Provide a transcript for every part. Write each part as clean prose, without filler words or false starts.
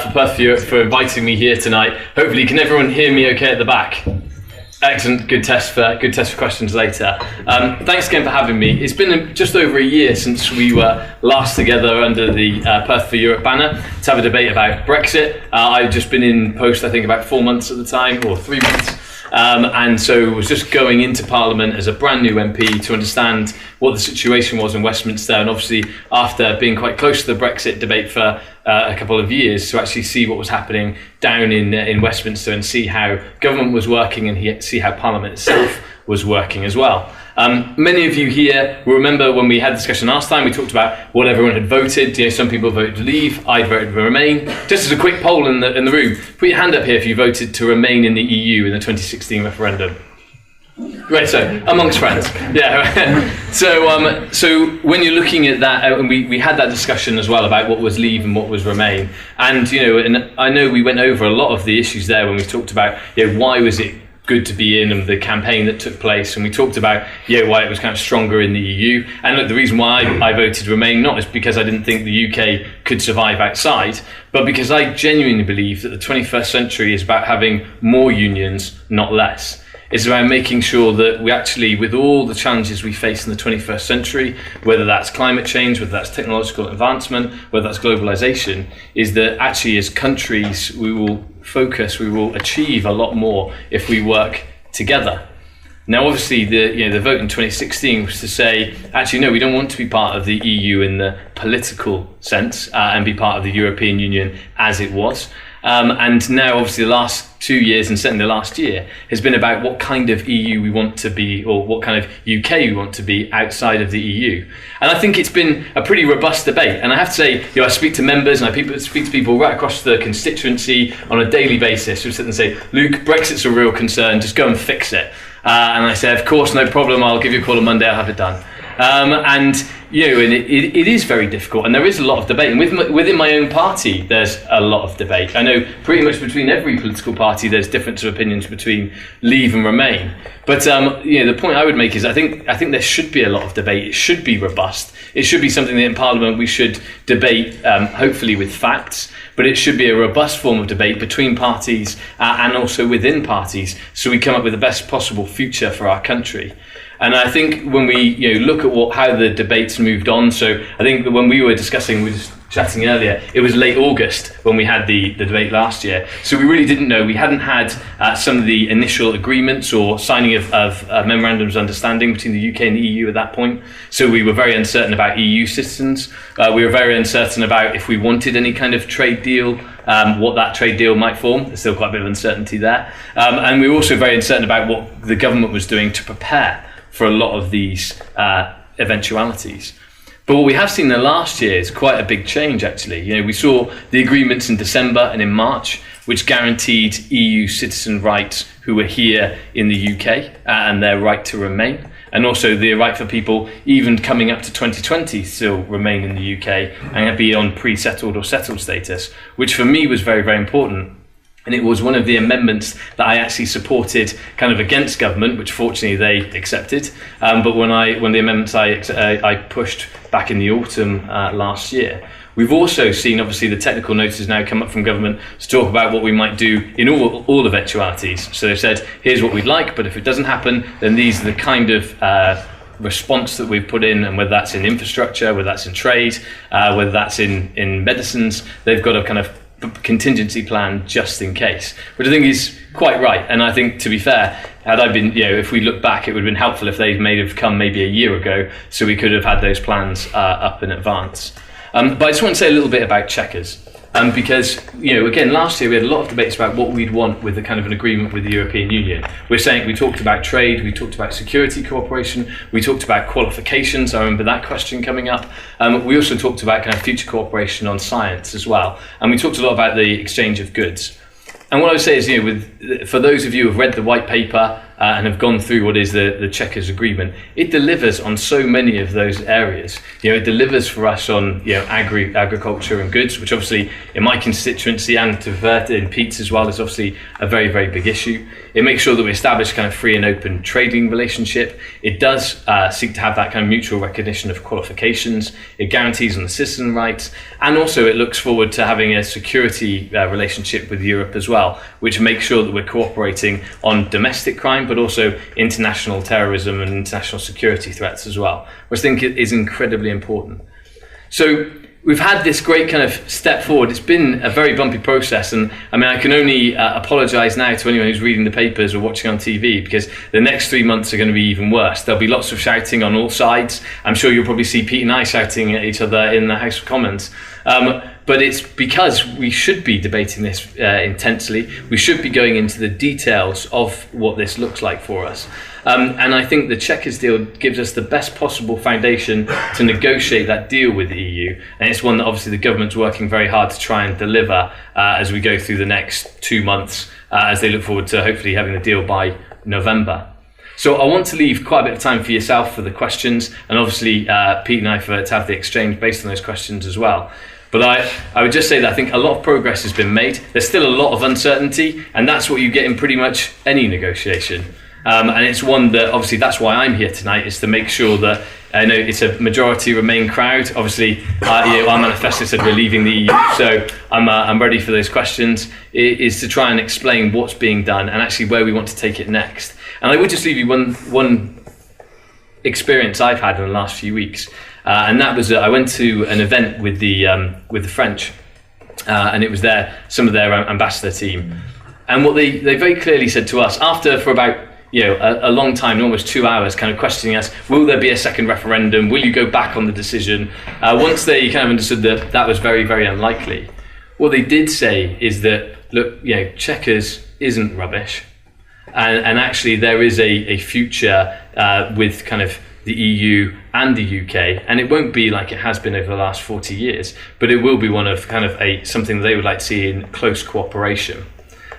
for Perthshire for inviting me here tonight. Hopefully, can everyone hear me okay at the back? Excellent, good test for questions later. Thanks again for having me. It's been just over a year since we were last together under the Perth for Europe banner to have a debate about Brexit. I've just been in post, I think, about 4 months at the time, or 3 months. And so was just going into Parliament as a brand new MP to understand what the situation was in Westminster, and obviously after being quite close to the Brexit debate for a couple of years, to actually see what was happening down in Westminster and see how government was working and see how Parliament itself was working as well. Many of you here will remember when we had the discussion last time, we talked about what everyone had voted. You know, some people voted to leave, I voted to remain. Just as a quick poll in the room, put your hand up here if you voted to remain in the EU in the 2016 referendum. Right, so amongst friends, yeah. So when you're looking at that, and we had that discussion as well about what was leave and what was remain, and you know, and I know we went over a lot of the issues there when we talked about, you know, why was it good to be in, and the campaign that took place, and we talked about why it was kind of stronger in the EU. And look, the reason why I voted to remain, not is because I didn't think the UK could survive outside, but because I genuinely believe that the 21st century is about having more unions, not less. It's about making sure that we actually, with all the challenges we face in the 21st century, whether that's climate change, whether that's technological advancement, whether that's globalization, is that actually as countries we will achieve a lot more if we work together. Now, obviously, the vote in 2016 was to say, actually, no, we don't want to be part of the EU in the political sense and be part of the European Union as it was. And now, obviously, the last 2 years, and certainly the last year, has been about what kind of EU we want to be, or what kind of UK we want to be outside of the EU. And I think it's been a pretty robust debate. And I have to say, I speak to members and I speak to people right across the constituency on a daily basis who sit and say, Luke, Brexit's a real concern, just go and fix it. And I say, of course, no problem, I'll give you a call on Monday, I'll have it done. And it is very difficult, and there is a lot of debate. And within my own party, there's a lot of debate. I know pretty much between every political party, there's difference of opinions between leave and remain. But the point I would make is I think there should be a lot of debate. It should be robust. It should be something that in Parliament we should debate, hopefully with facts. But it should be a robust form of debate between parties and also within parties, so we come up with the best possible future for our country. And I think when we look at how the debates moved on, so I think that when we were discussing, we were just chatting earlier, it was late August when we had the debate last year. So we really didn't know. We hadn't had some of the initial agreements or signing of memorandums of understanding between the UK and the EU at that point. So we were very uncertain about EU citizens. We were very uncertain about if we wanted any kind of trade deal, what that trade deal might form. There's still quite a bit of uncertainty there. And we were also very uncertain about what the government was doing to prepare for a lot of these eventualities. But what we have seen in the last year is quite a big change, actually. We saw the agreements in December and in March, which guaranteed EU citizen rights who were here in the UK and their right to remain. And also the right for people, even coming up to 2020, still remain in the UK and be on pre-settled or settled status, which for me was very, very important. And it was one of the amendments that I actually supported kind of against government, which fortunately they accepted. But when the amendments I pushed back in the autumn last year. We've also seen, obviously, the technical notices now come up from government to talk about what we might do in all eventualities. So they've said, here's what we'd like, but if it doesn't happen, then these are the kind of response that we've put in, and whether that's in infrastructure, whether that's in trade, whether that's in medicines, they've got a kind of contingency plan just in case, which I think is quite right. And I think, to be fair, had I been, if we look back, it would have been helpful if they may have come maybe a year ago, so we could have had those plans up in advance. But I just want to say a little bit about Chequers. Because, again, last year we had a lot of debates about what we'd want with a kind of an agreement with the European Union. We talked about trade, we talked about security cooperation, we talked about qualifications. I remember that question coming up. We also talked about kind of future cooperation on science as well. And we talked a lot about the exchange of goods. And what I would say is, for those of you who have read the white paper, and have gone through what is the Chequers agreement, it delivers on so many of those areas. It delivers for us on agriculture and goods, which obviously in my constituency and to Perth in Pete's as well is obviously a very, very big issue. It makes sure that we establish kind of free and open trading relationship. It does seek to have that kind of mutual recognition of qualifications. It guarantees on the citizen rights, and also it looks forward to having a security relationship with Europe as well, which makes sure that we're cooperating on domestic crime, but also international terrorism and international security threats as well, which I think is incredibly important. So we've had this great kind of step forward. It's been a very bumpy process, and I mean, I can only apologise now to anyone who's reading the papers or watching on TV, because the next 3 months are going to be even worse. There'll be lots of shouting on all sides. I'm sure you'll probably see Pete and I shouting at each other in the House of Commons. But it's because we should be debating this intensely. We should be going into the details of what this looks like for us. And I think the Chequers deal gives us the best possible foundation to negotiate that deal with the EU. And it's one that obviously the government's working very hard to try and deliver as we go through the next 2 months, as they look forward to hopefully having the deal by November. So I want to leave quite a bit of time for yourself for the questions, and obviously Pete and I to have the exchange based on those questions as well. But I would just say that I think a lot of progress has been made. There's still a lot of uncertainty, and that's what you get in pretty much any negotiation. And it's one that obviously that's why I'm here tonight, is to make sure that I know it's a majority Remain crowd. Obviously, our manifesto said we're leaving the EU, so I'm ready for those questions. It is to try and explain what's being done and actually where we want to take it next. And I would just leave you one experience I've had in the last few weeks. And that was I went to an event with the French, and it was some of their ambassador team, and what they very clearly said to us for about a long time, almost 2 hours, kind of questioning us: will there be a second referendum? Will you go back on the decision? Once they kind of understood that was very, very unlikely, what they did say is that look, Chequers isn't rubbish, and actually there is a future with kind of the EU and the UK, and it won't be like it has been over the last 40 years, but it will be one of kind of something they would like to see in close cooperation.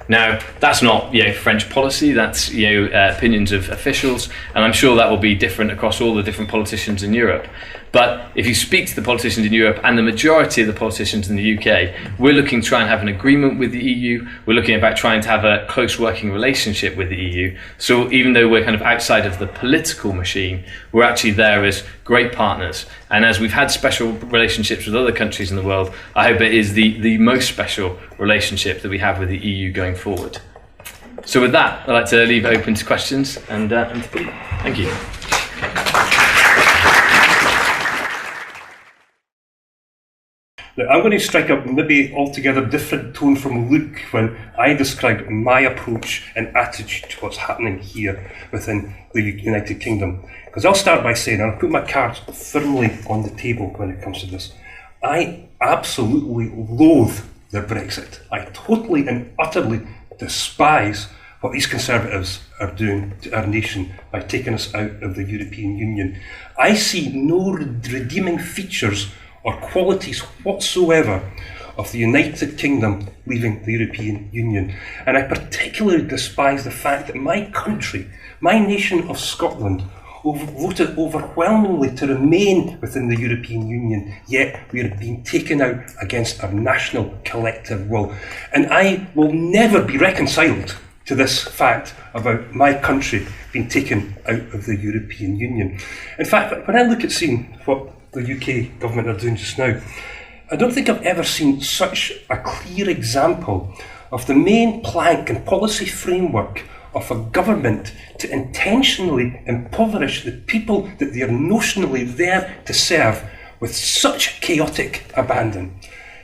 Now, that's not French policy, that's opinions of officials, and I'm sure that will be different across all the different politicians in Europe. But if you speak to the politicians in Europe and the majority of the politicians in the UK, we're looking to try and have an agreement with the EU. We're looking about trying to have a close working relationship with the EU. So even though we're kind of outside of the political machine, we're actually there as great partners. And as we've had special relationships with other countries in the world, I hope it is the most special relationship that we have with the EU going forward. So with that, I'd like to leave it open to questions and to Pete. Thank you. Now, I'm going to strike a maybe altogether different tone from Luke when I describe my approach and attitude to what's happening here within the United Kingdom. Because I'll start by saying, and I'll put my cards firmly on the table when it comes to this, I absolutely loathe the Brexit. I totally and utterly despise what these Conservatives are doing to our nation by taking us out of the European Union. I see no redeeming features or qualities whatsoever of the United Kingdom leaving the European Union. And I particularly despise the fact that my country, my nation of Scotland, voted overwhelmingly to remain within the European Union, yet we are being taken out against our national collective will. And I will never be reconciled to this fact about my country being taken out of the European Union. In fact, when I look at seeing what the UK government are doing just now, I don't think I've ever seen such a clear example of the main plank and policy framework of a government to intentionally impoverish the people that they are notionally there to serve with such chaotic abandon.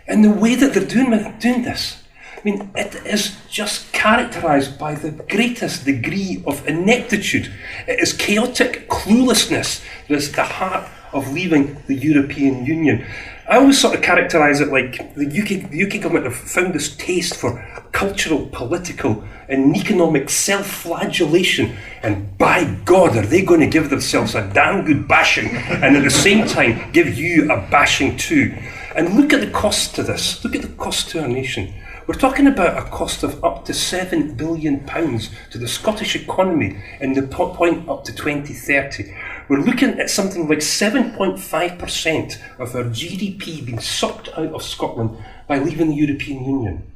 And the way that they're doing this, I mean, it is just characterised by the greatest degree of ineptitude. It is chaotic cluelessness that is at the heart of leaving the European Union. I always sort of characterise it like the UK government have found this taste for cultural, political and economic self-flagellation, and by God are they going to give themselves a damn good bashing and at the same time give you a bashing too. And look at the cost to this, look at the cost to our nation. We're talking about a cost of up to £7 billion to the Scottish economy in the point up to 2030. We're looking at something like 7.5% of our GDP being sucked out of Scotland by leaving the European Union.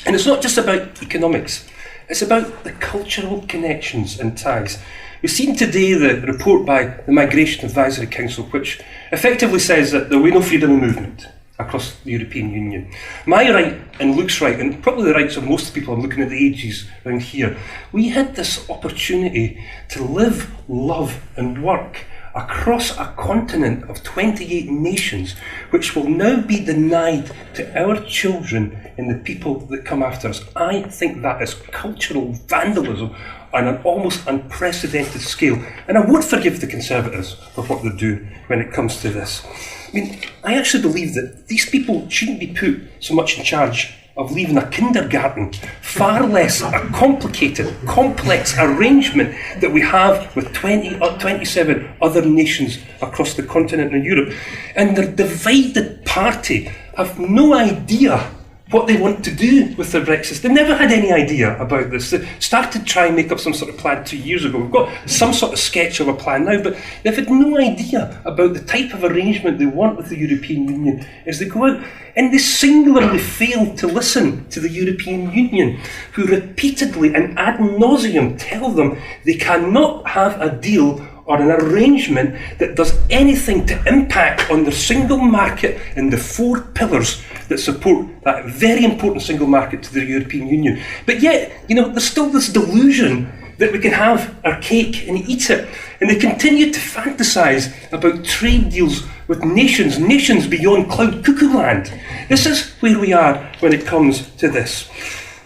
And it's not just about economics, it's about the cultural connections and ties. We've seen today the report by the Migration Advisory Council, which effectively says that there will be no freedom of movement across the European Union. My right and Luke's right, and probably the rights of most people, I'm looking at the ages around here, we had this opportunity to live, love and work across a continent of 28 nations, which will now be denied to our children and the people that come after us. I think that is cultural vandalism on an almost unprecedented scale, and I won't forgive the Conservatives for what they do when it comes to this. I mean, I actually believe that these people shouldn't be put so much in charge of leaving a kindergarten, far less a complicated, complex arrangement that we have with 27 other nations across the continent of Europe. And the divided party have no idea what they want to do with their Brexit. They never had any idea about this. They started trying to make up some sort of plan 2 years ago. We've got some sort of sketch of a plan now, but they've had no idea about the type of arrangement they want with the European Union as they go out. And they singularly failed to listen to the European Union, who repeatedly and ad nauseum tell them they cannot have a deal or an arrangement that does anything to impact on the single market and the 4 pillars that support that very important single market to the European Union. But yet, there's still this delusion that we can have our cake and eat it. And they continue to fantasise about trade deals with nations beyond cloud cuckoo land. This is where we are when it comes to this.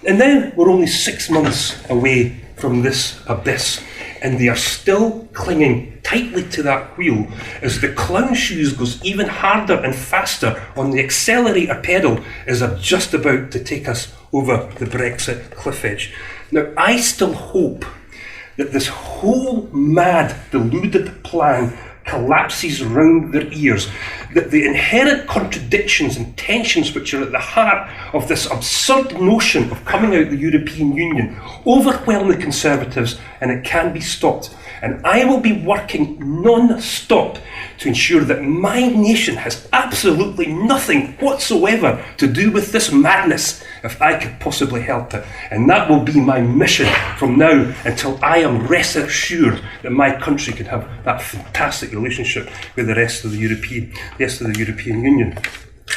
And now we're only 6 months away from this abyss, and they are still clinging tightly to that wheel as the clown shoes goes even harder and faster on the accelerator pedal as they're just about to take us over the Brexit cliff edge. Now, I still hope that this whole mad, deluded plan collapses round their ears, that the inherent contradictions and tensions which are at the heart of this absurd notion of coming out of the European Union overwhelm the Conservatives, and it can be stopped. And I will be working non-stop to ensure that my nation has absolutely nothing whatsoever to do with this madness, if I could possibly help it. And that will be my mission from now until I am rest assured that my country can have that fantastic relationship with the rest of the European Union.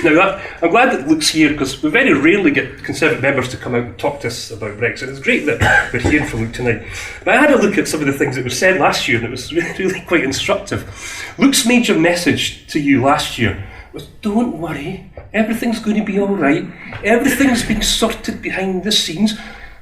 Now, I'm glad that Luke's here, because we very rarely get Conservative members to come out and talk to us about Brexit. It's great that we're hearing from Luke tonight. But I had a look at some of the things that were said last year, and it was really quite instructive. Luke's major message to you last year was, don't worry, everything's going to be all right. Everything's being sorted behind the scenes.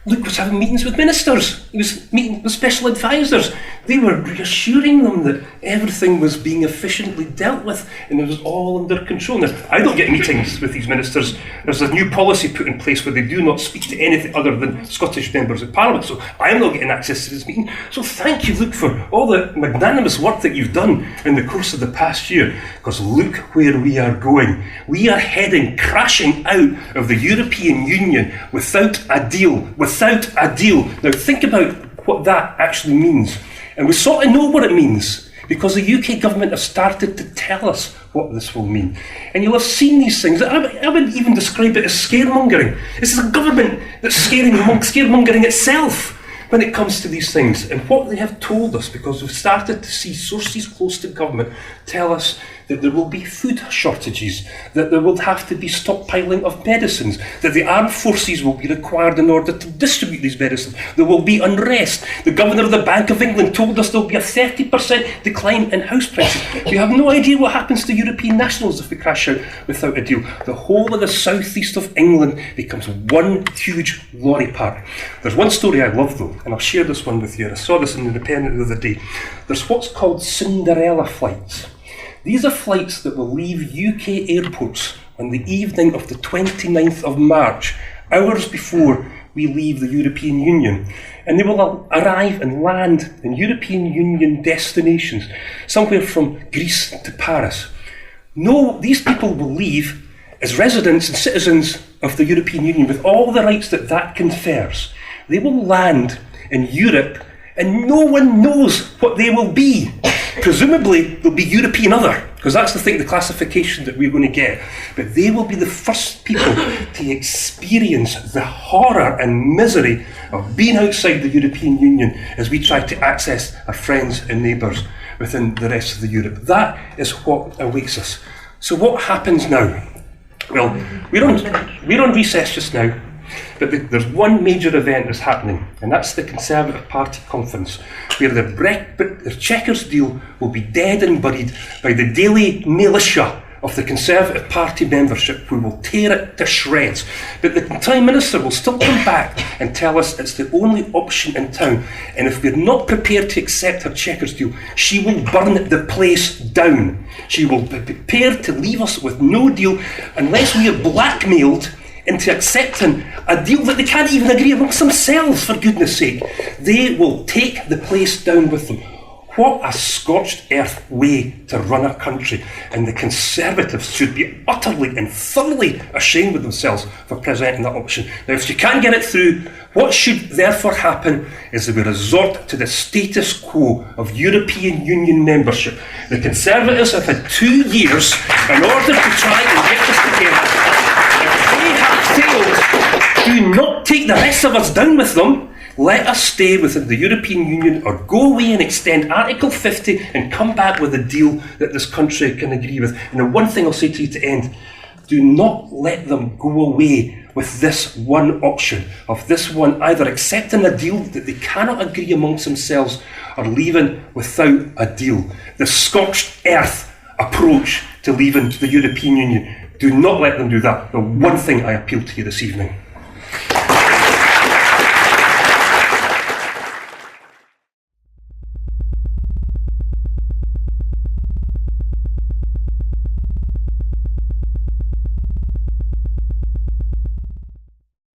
Luke was having meetings with ministers. He was meeting with special advisors. They were reassuring them that everything was being efficiently dealt with and it was all under control. Now, I don't get meetings with these ministers. There's a new policy put in place where they do not speak to anything other than Scottish members of Parliament, so I'm not getting access to this meeting. So thank you, Luke, for all the magnanimous work that you've done in the course of the past year, because look where we are going. We are heading crashing out of the European Union without a deal. Now think about what that actually means. And we sort of know what it means, because the UK government have started to tell us what this will mean. And you'll have seen these things. I would even describe it as scaremongering. This is a government that's scaremongering itself when it comes to these things. And what they have told us, because we've started to see sources close to government tell us that there will be food shortages, that there will have to be stockpiling of medicines, that the armed forces will be required in order to distribute these medicines. There will be unrest. The Governor of the Bank of England told us there will be a 30% decline in house prices. We have no idea what happens to European nationals if we crash out without a deal. The whole of the southeast of England becomes one huge lorry park. There's one story I love though, and I'll share this one with you. I saw this in the Independent the other day. There's what's called Cinderella flights. These are flights that will leave UK airports on the evening of the 29th of March, hours before we leave the European Union. And they will arrive and land in European Union destinations, somewhere from Greece to Paris. No, these people will leave as residents and citizens of the European Union, with all the rights that that confers, they will land in Europe and no one knows what they will be. Presumably they'll be European other, because that's the classification that we're going to get. But they will be the first people to experience the horror and misery of being outside the European Union as we try to access our friends and neighbours within the rest of the Europe. That is what awaits us. So what happens now? Well, we're on recess just now, but there's one major event that's happening, and that's the Conservative Party conference, where the Chequers deal will be dead and buried by the daily militia of the Conservative Party membership, who will tear it to shreds. But the Prime Minister will still come back and tell us it's the only option in town, and if we're not prepared to accept her Chequers deal, she will burn the place down. She will be prepared to leave us with no deal unless we are blackmailed into accepting a deal that they can't even agree amongst themselves, for goodness sake. They will take the place down with them. What a scorched earth way to run a country, and the Conservatives should be utterly and thoroughly ashamed of themselves for presenting that option. Now, if you can't get it through, what should therefore happen is that we resort to the status quo of European Union membership. The Conservatives have had 2 years in order to try and get this together. If they have failed, do not take the rest of us down with them. Let us stay within the European Union, or go away and extend Article 50 and come back with a deal that this country can agree with. And the one thing I'll say to you to end, do not let them go away with this one option, of this one either accepting a deal that they cannot agree amongst themselves or leaving without a deal. The scorched earth approach to leaving the European Union. Do not let them do that. The one thing I appeal to you this evening.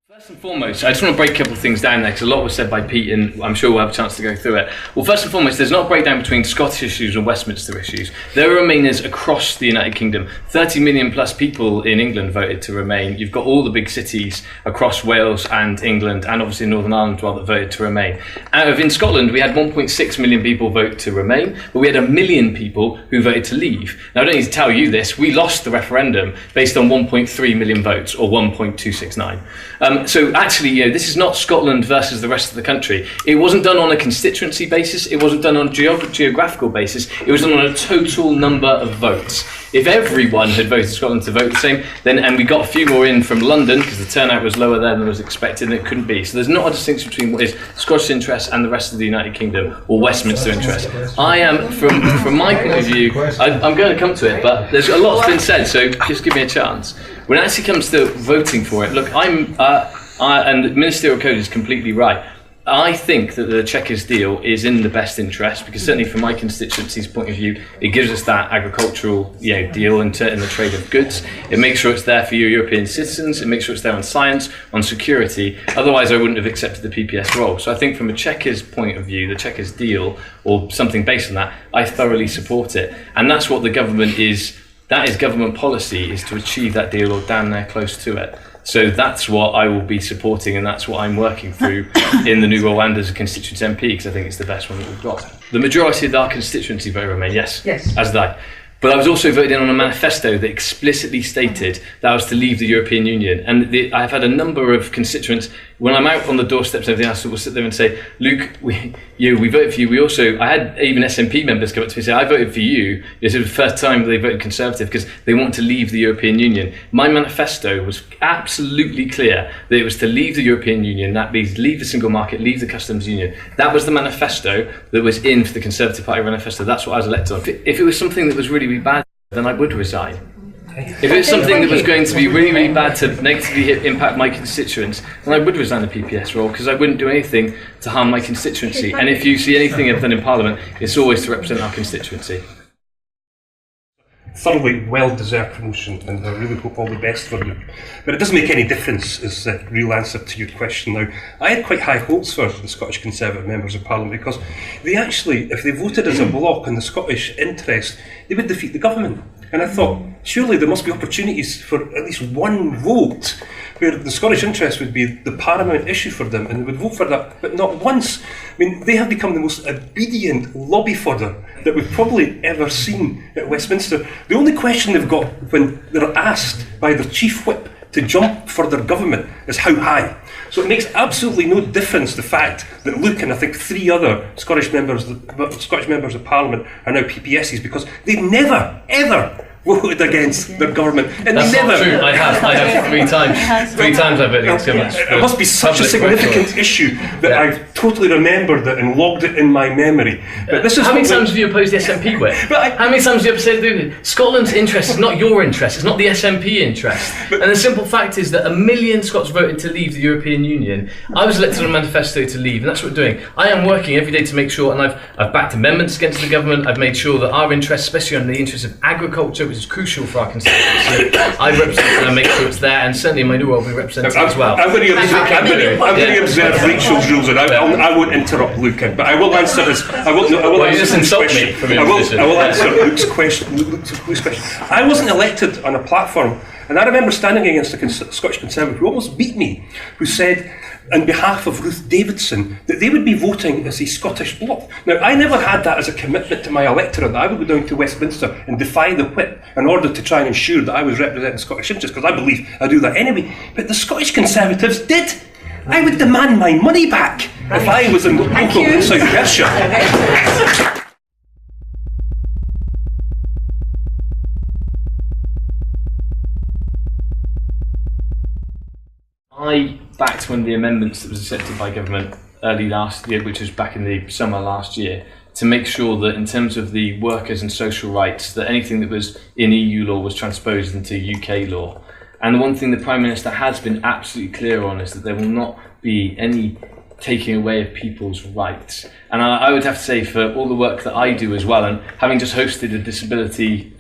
First and foremost, I just want to break a couple of things down there, because a lot was said by Pete, and I'm sure we'll have a chance to go through it. Well, first and foremost, there's not a breakdown between Scottish issues and Westminster issues. There are Remainers across the United Kingdom. 30 million plus people in England voted to remain. You've got all the big cities across Wales and England, and obviously Northern Ireland as well, that voted to remain. In Scotland, we had 1.6 million people vote to remain, but we had 1 million people who voted to leave. Now, I don't need to tell you this, we lost the referendum based on 1.3 million votes, or 1.269. So actually, this is not Scotland versus the rest of the country. It wasn't done on a constituency basis, it wasn't done on a geographical basis, it was done on a total number of votes. If everyone had voted Scotland to vote the same, then, and we got a few more in from London, because the turnout was lower there than was expected, and it couldn't be. So there's not a distinction between what is Scottish interest and the rest of the United Kingdom, or Westminster interest. I am, from my point of view, I'm going to come to it, but there's a lot's been said, so just give me a chance. When it actually comes to voting for it, look, and the ministerial code is completely right. I think that the Chequers deal is in the best interest, because certainly from my constituency's point of view, it gives us that agricultural deal in the trade of goods. It makes sure it's there for your European citizens. It makes sure it's there on science, on security. Otherwise, I wouldn't have accepted the PPS role. So I think from a Chequers point of view, the Chequers deal, or something based on that, I thoroughly support it. And that's what the government is. That is government policy, is to achieve that deal or damn near close to it. So that's what I will be supporting, and that's what I'm working through in the new role and as a constituent MP, because I think it's the best one that we've got. The majority of our constituency voted Remain, yes, as did I. But I was also voted in on a manifesto that explicitly stated that I was to leave the European Union. And I've had a number of constituents, when I'm out on the doorsteps and everything else, will sit there and say, Luke, we voted for you. I had even SNP members come up to me and say, I voted for you. This is the first time they voted Conservative because they want to leave the European Union. My manifesto was absolutely clear that it was to leave the European Union. That means leave the single market, leave the customs union. That was the manifesto that was in for the Conservative Party manifesto. That's what I was elected on. If it was something that was really, really bad, then I would resign. If it was something that was going to be really, really bad to negatively impact my constituents, then I would resign the PPS role, because I wouldn't do anything to harm my constituency. And if you see anything I've done in Parliament, it's always to represent our constituency. Thoroughly well-deserved promotion, and I really hope all the best for you. But it doesn't make any difference, is the real answer to your question now. I had quite high hopes for the Scottish Conservative members of Parliament, because they actually, if they voted as a bloc in the Scottish interest, they would defeat the government. And I thought, surely there must be opportunities for at least one vote where the Scottish interest would be the paramount issue for them, and they would vote for that, but not once. I mean, they have become the most obedient lobby fodder that we've probably ever seen at Westminster. The only question they've got when they're asked by their chief whip to jump for their government is how high. So it makes absolutely no difference the fact that Luke and I think 3 other Scottish members of Parliament are now PPSs, because they've never, ever voted against their government, and that's they never. Not true. I have 3 times. 3 times I've voted against government. It must be such a significant issue that I've totally remembered it and logged it in my memory. But this is how many times have you opposed the SNP whip? How many times have you said Scotland's interest is not your interest, it's not the SNP interest? And the simple fact is that 1 million Scots voted to leave the European Union. I was elected on a manifesto to leave, and that's what we're doing. I am working every day to make sure, and I've backed amendments against the government. I've made sure that our interests, especially on the interests of agriculture, which is crucial for our constituency, I represent and make sure it's there, and certainly in my new role we represent it as well. I'm going to observe Rachel's rules, and I won't interrupt Luke, but I will answer this. I will answer Luke's question. I will answer Luke's question. I wasn't elected on a platform, and I remember standing against a Scottish Conservative who almost beat me, who said, on behalf of Ruth Davidson, that they would be voting as a Scottish bloc. Now, I never had that as a commitment to my electorate, that I would go down to Westminster and defy the whip in order to try and ensure that I was representing Scottish interests, because I believe I do that anyway. But the Scottish Conservatives did. I would demand my money back if I was in local South Perthshire. I backed one of the amendments that was accepted by government early last year, which was back in the summer last year, to make sure that in terms of the workers and social rights, that anything that was in EU law was transposed into UK law. And the one thing the Prime Minister has been absolutely clear on is that there will not be any taking away of people's rights. And I would have to say, for all the work that I do as well, and having just hosted a disability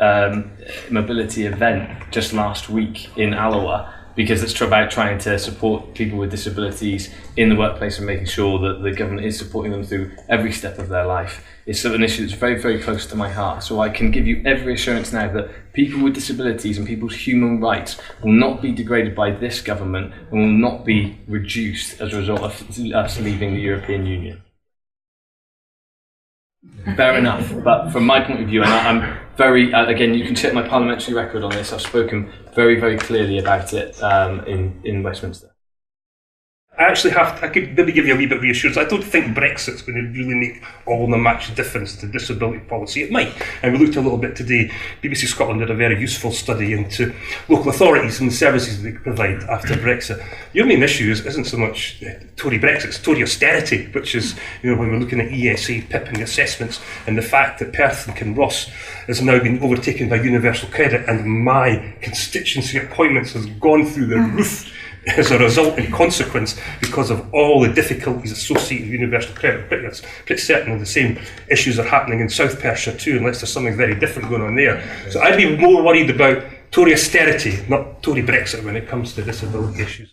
mobility event just last week in Alloa, because it's about trying to support people with disabilities in the workplace and making sure that the government is supporting them through every step of their life. It's sort of an issue that's very, very close to my heart. So I can give you every assurance now that people with disabilities and people's human rights will not be degraded by this government and will not be reduced as a result of us leaving the European Union. Fair enough, but from my point of view, and I'm very, again, you can check my parliamentary record on this, I've spoken very, very clearly about it in Westminster. I could maybe give you a wee bit of reassurance. I don't think Brexit's going to really make all the much difference to disability policy. It might. And we looked a little bit today. BBC Scotland did a very useful study into local authorities and the services they provide after Brexit. Your main issue isn't so much Tory Brexit, it's Tory austerity, which is, when we're looking at ESA, PIP and assessments, and the fact that Perth and Kinross has now been overtaken by Universal Credit, and my constituency appointments has gone through the roof as a result and consequence because of all the difficulties associated with universal credit. But it's pretty certain the same issues are happening in South Perthshire too, unless there's something very different going on there. So I'd be more worried about Tory austerity, not Tory Brexit, when it comes to disability issues.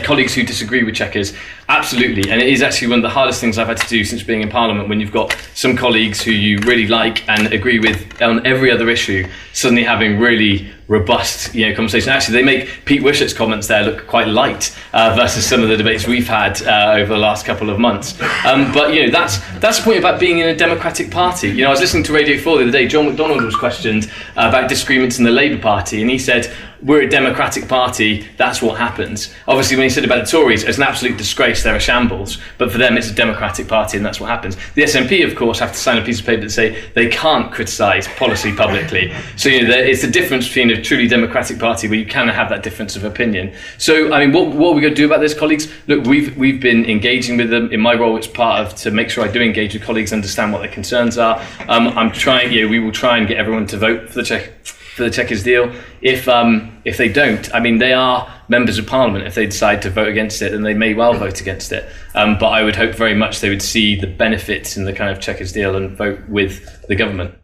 Colleagues who disagree with Chequers, absolutely, and it is actually one of the hardest things I've had to do since being in Parliament, when you've got some colleagues who you really like and agree with on every other issue, suddenly having really robust conversation. Actually, they make Pete Wishart's comments there look quite light versus some of the debates we've had over the last couple of months. But that's the point about being in a democratic party. I was listening to Radio 4 the other day. John McDonald was questioned about disagreements in the Labour Party, and he said, we're a democratic party, that's what happens. Obviously, when he said about the Tories, it's an absolute disgrace, they're a shambles, but for them it's a democratic party and that's what happens. The SNP, of course, have to sign a piece of paper that say they can't criticise policy publicly. So it's the difference between a truly democratic party where you can have that difference of opinion. So, what are we going to do about this, colleagues? Look, we've been engaging with them. In my role, it's part of to make sure I do engage with colleagues, understand what their concerns are. I'm trying, we will try and get everyone to vote for the Chequers deal. If they don't, they are members of Parliament. If they decide to vote against it, then they may well vote against it. But I would hope very much they would see the benefits in the kind of Chequers deal and vote with the government.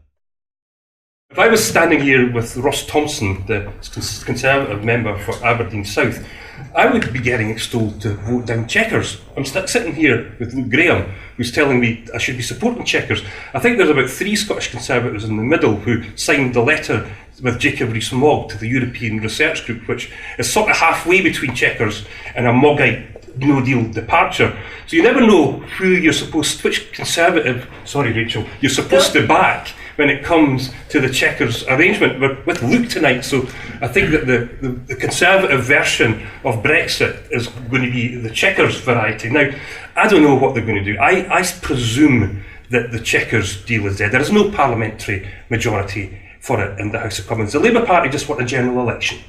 If I was standing here with Ross Thompson, the Conservative member for Aberdeen South, I would be getting extolled to vote down Chequers. I'm sitting here with Luke Graham, who's telling me I should be supporting Chequers. I think there's about 3 Scottish Conservatives in the middle who signed the letter with Jacob Rees-Mogg to the European Research Group, which is sort of halfway between Chequers and a Moggite no-deal departure. So you never know who you're supposed, which Conservative, sorry Rachel, you're supposed to back when it comes to the Chequers arrangement. We're with Luke tonight, so I think that the Conservative version of Brexit is going to be the Chequers variety. Now, I don't know what they're going to do. I presume that the Chequers deal is dead. There is no parliamentary majority for it in the House of Commons. The Labour Party just want a general election.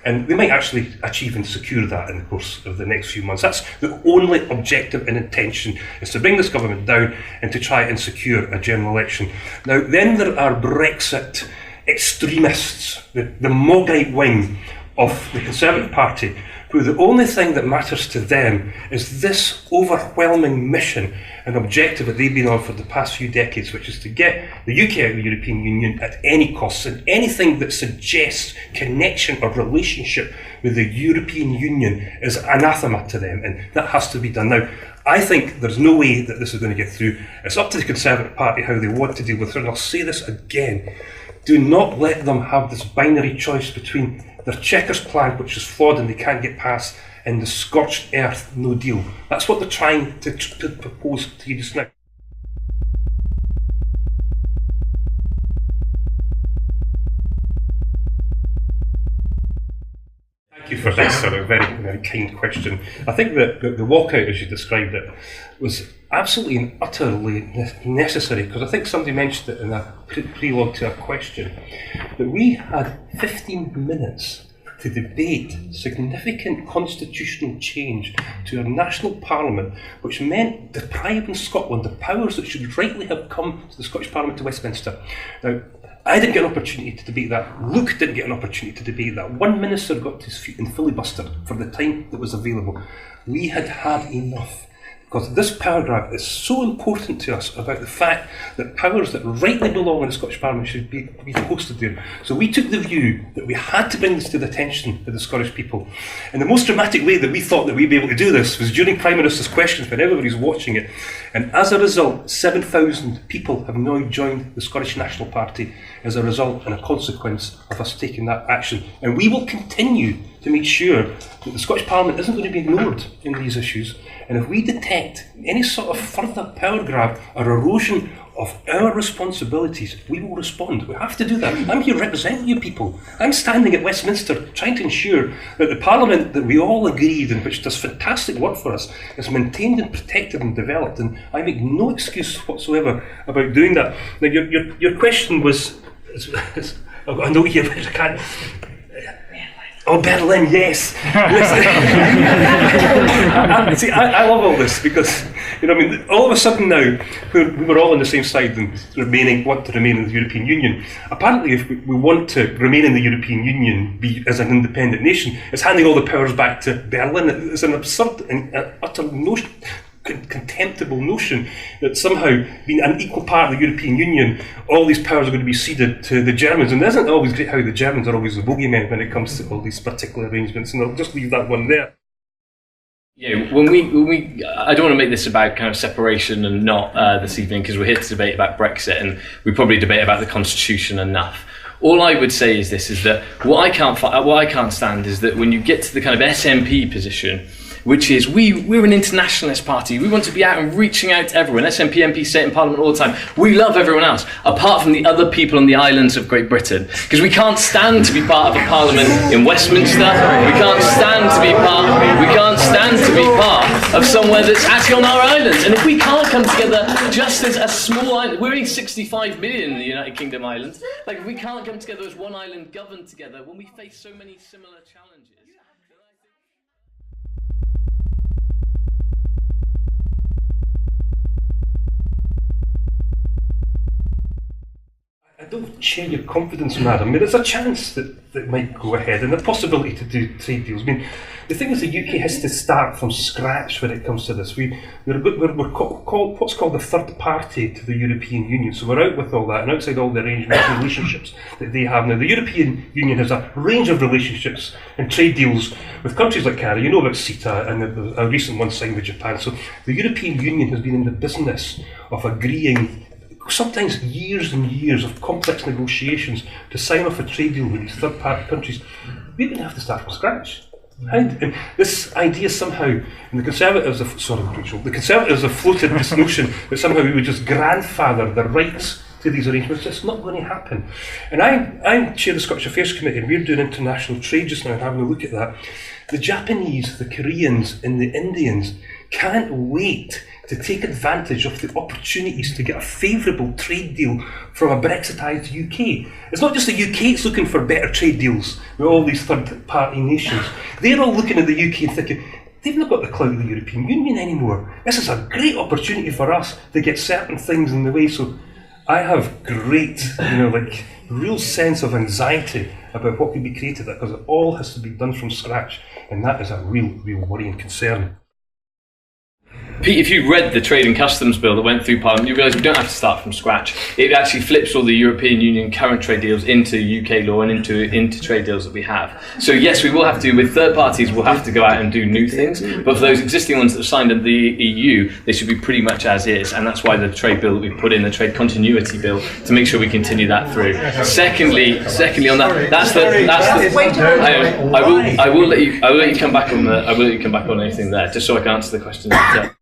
And they might actually achieve and secure that in the course of the next few months. That's the only objective and intention, is to bring this government down and to try and secure a general election. Now, then there are Brexit extremists, the Moggite wing of the Conservative Party, who the only thing that matters to them is this overwhelming mission and objective that they've been on for the past few decades, which is to get the UK out of the European Union at any cost, and anything that suggests connection or relationship with the European Union is anathema to them, and that has to be done. Now, I think there's no way that this is going to get through. It's up to the Conservative Party how they want to deal with it, and I'll say this again. Do not let them have this binary choice between their Chequers plan, which is flawed and they can't get past, and the scorched earth no deal. That's what they're trying to propose to you just now. Thank you for this sort of very, very kind question. I think that the walkout, as you described it, was absolutely and utterly necessary, because I think somebody mentioned it in a prelogue to a question, that we had 15 minutes to debate significant constitutional change to our national parliament, which meant depriving Scotland the powers that should rightly have come to the Scottish Parliament, to Westminster. Now, I didn't get an opportunity to debate that. Luke didn't get an opportunity to debate that. One minister got to his feet and filibustered for the time that was available. We had had enough. Because this paragraph is so important to us about the fact that powers that rightly belong in the Scottish Parliament should be posted there. So we took the view that we had to bring this to the attention of the Scottish people. And the most dramatic way that we thought that we'd be able to do this was during Prime Minister's questions, when everybody's watching it. And as a result, 7,000 people have now joined the Scottish National Party as a result and a consequence of us taking that action. And we will continue to make sure that the Scottish Parliament isn't going to be ignored in these issues. And if we detect any sort of further power grab or erosion of our responsibilities, we will respond. We have to do that. I'm here representing you people. I'm standing at Westminster trying to ensure that the Parliament that we all agreed and which does fantastic work for us is maintained and protected and developed, and I make no excuse whatsoever about doing that. Now, your question was, I know here, but I can't. Oh, Berlin, yes. See, I love all this because, you know, I mean, all of a sudden now, we were all on the same side and want to remain in the European Union. Apparently, if we want to remain in the European Union as an independent nation, it's handing all the powers back to Berlin. It's an absurd and utter notion. Contemptible notion that somehow, being an equal part of the European Union, all these powers are going to be ceded to the Germans. And it isn't always great how the Germans are always the bogeymen when it comes to all these particular arrangements. And I'll just leave that one there. Yeah, when we I don't want to make this about kind of separation and not this evening, because we're here to debate about Brexit, and we probably debate about the Constitution enough. All I would say is this: is that what I can't stand is that when you get to the kind of SNP position, which is we're an internationalist party. We want to be out and reaching out to everyone. SNP MPs say it in Parliament all the time. We love everyone else, apart from the other people on the islands of Great Britain. Because we can't stand to be part of a Parliament in Westminster. We can't stand to be part of somewhere that's actually on our islands. And if we can't come together just as a small island, we're only 65 million in the United Kingdom Islands. Like, if we can't come together as one island governed together when we face so many similar challenges. I don't share your confidence, madam. I mean, there's a chance that it might go ahead and the possibility to do trade deals. I mean, the thing is, the UK has to start from scratch when it comes to this. We're called what's called the third party to the European Union. So we're out with all that and outside all the arrangements and relationships that they have now. The European Union has a range of relationships and trade deals with countries like Canada. You know about CETA and a recent one signed with Japan. So the European Union has been in the business of agreeing sometimes years and years of complex negotiations to sign off a trade deal with these third-party countries. We're going to have to start from scratch. And this idea somehow, and the Conservatives have floated this notion that somehow we would just grandfather the rights to these arrangements. It's not going to happen. And I chair the Scottish Affairs Committee, and we're doing international trade just now and having a look at that. The Japanese, the Koreans, and the Indians can't wait to take advantage of the opportunities to get a favourable trade deal from a Brexitised UK. It's not just the UK that's looking for better trade deals with all these third-party nations. They're all looking at the UK and thinking, they've not got the clout of the European Union anymore. This is a great opportunity for us to get certain things in the way. So I have great, real sense of anxiety about what could be created, because it all has to be done from scratch, and that is a real worry and concern. Pete, if you read the Trade and Customs Bill that went through Parliament, you realise we don't have to start from scratch. It actually flips all the European Union current trade deals into UK law and into trade deals that we have. So yes, we will have to, with third parties, we'll have to go out and do new things, but for those existing ones that have signed under the EU, they should be pretty much as is, and that's why the trade bill that we put in, the Trade Continuity Bill, to make sure we continue that through. Secondly on that, I will let you come back on anything there, just so I can answer the question later.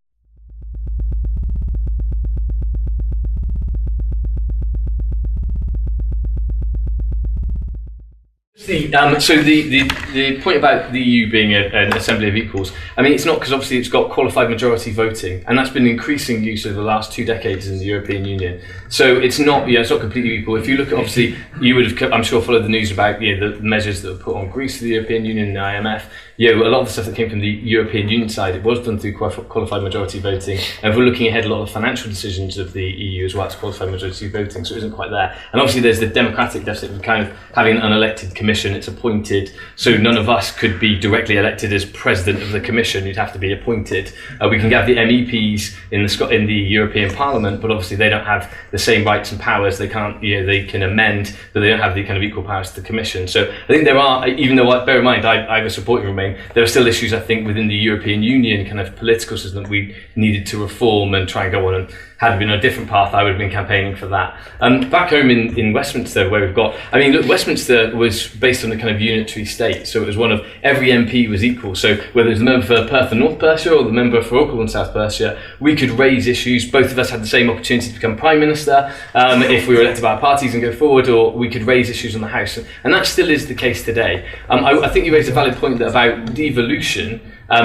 So the point about the EU being an assembly of equals, I mean, it's not, because obviously it's got qualified majority voting, and that's been increasing use over the last 2 decades in the European Union. So it's not completely equal. If you look at, obviously, you would have, I'm sure, followed the news about the measures that were put on Greece to the European Union and the IMF. A lot of the stuff that came from the European Union side, it was done through qualified majority voting. And if we're looking ahead, a lot of financial decisions of the EU as well, it's qualified majority voting, so it isn't quite there. And obviously there's the democratic deficit of kind of having an unelected commission. It's appointed, so none of us could be directly elected as president of the commission. You'd have to be appointed. We can have the MEPs in the European Parliament, but obviously they don't have the same rights and powers. They can't, they can amend, but they don't have the kind of equal powers to the commission. So I think there are, even though, bear in mind, I have a supporting Remain, there are still issues, I think, within the European Union kind of political system that we needed to reform and try and go on. And had it been a different path, I would have been campaigning for that. Back home in Westminster, where we've got, Westminster was based on a kind of unitary state, so it was one of, every MP was equal. So whether it was the member for Perth and North Perthshire or the member for Ochil and South Perthshire, we could raise issues. Both of us had the same opportunity to become Prime Minister if we were elected by our parties and go forward, or we could raise issues on the House. And that still is the case today. I think you raised a valid point about devolution,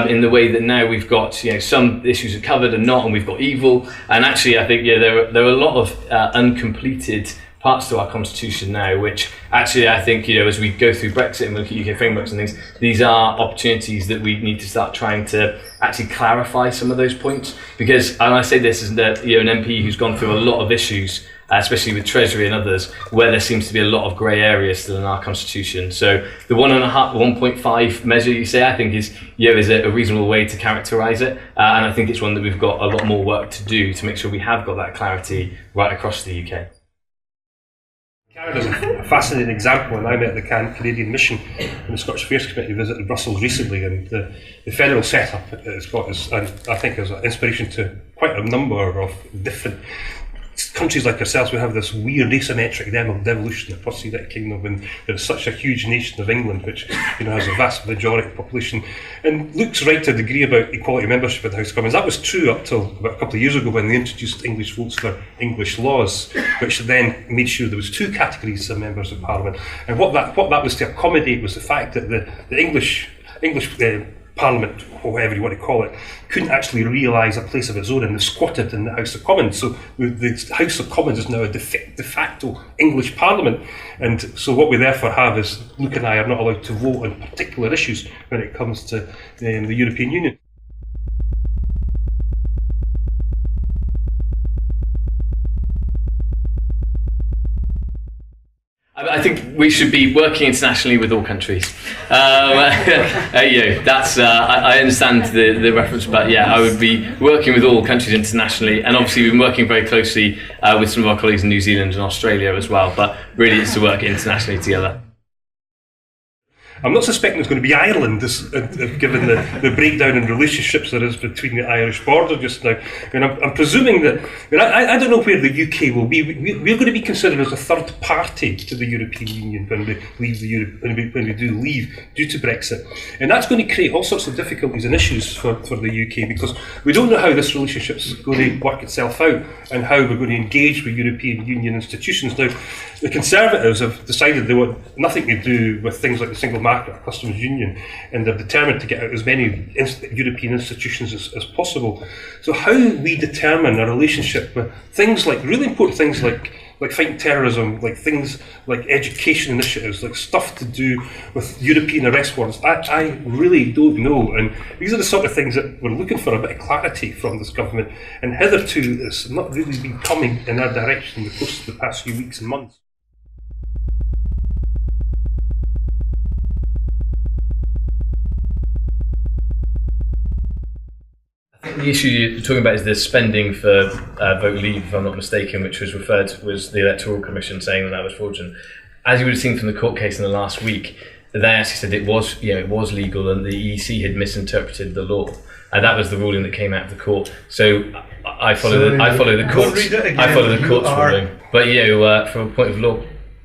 in the way that now we've got, some issues are covered and not, and we've got evil. And actually, I think there are a lot of uncompleted parts to our constitution now, which actually I think, as we go through Brexit and look at UK frameworks and things, these are opportunities that we need to start trying to actually clarify some of those points. Because, and I say this as an MP who's gone through a lot of issues, especially with Treasury and others, where there seems to be a lot of grey areas still in our constitution. So the 1.5 measure you say, I think is a reasonable way to characterise it, and I think it's one that we've got a lot more work to do to make sure we have got that clarity right across the UK. Canada's a fascinating example, and I met the Canadian Mission in the Scottish Affairs Committee visited Brussels recently, and the federal setup it's got is, I think, is an inspiration to quite a number of different countries like ourselves. We have this weird asymmetric devolution across the United Kingdom, and there's such a huge nation of England, which has a vast majority of the population. And Luke's right to a degree about equality membership in the House of Commons. That was true up till about a couple of years ago when they introduced English votes for English laws, which then made sure there was 2 categories of members of Parliament. And what that was to accommodate was the fact that the English Parliament, or whatever you want to call it, couldn't actually realise a place of its own, and they squatted in the House of Commons. So the House of Commons is now a de facto English Parliament, and so what we therefore have is Luke and I are not allowed to vote on particular issues when it comes to the European Union. I think we should be working internationally with all countries. That's I understand the reference, but yeah, I would be working with all countries internationally, and obviously we've been working very closely with some of our colleagues in New Zealand and Australia as well. But really, it's to work internationally together. I'm not suspecting it's going to be Ireland, given the breakdown in relationships there is between the Irish border just now. And I'm presuming that, I don't know where the UK will be. We're going to be considered as a third party to the European Union when we leave when we do leave due to Brexit. And that's going to create all sorts of difficulties and issues for the UK, because we don't know how this relationship's going to work itself out and how we're going to engage with European Union institutions. Now, the Conservatives have decided they want nothing to do with things like the single market or customs union, and they're determined to get out as many European institutions as possible. So how we determine a relationship with things like, really important things like fighting terrorism, like things like education initiatives, like stuff to do with European arrest warrants, I really don't know. And these are the sort of things that we're looking for a bit of clarity from this government, and hitherto it's not really been coming in our direction in the course of the past few weeks and months. The issue you're talking about is the spending for vote leave, if I'm not mistaken, which was the Electoral Commission saying that was fraudulent. As you would have seen from the court case in the last week, they actually said it was legal, and the EC had misinterpreted the law, and that was the ruling that came out of the court. So I follow the court's ruling. But from a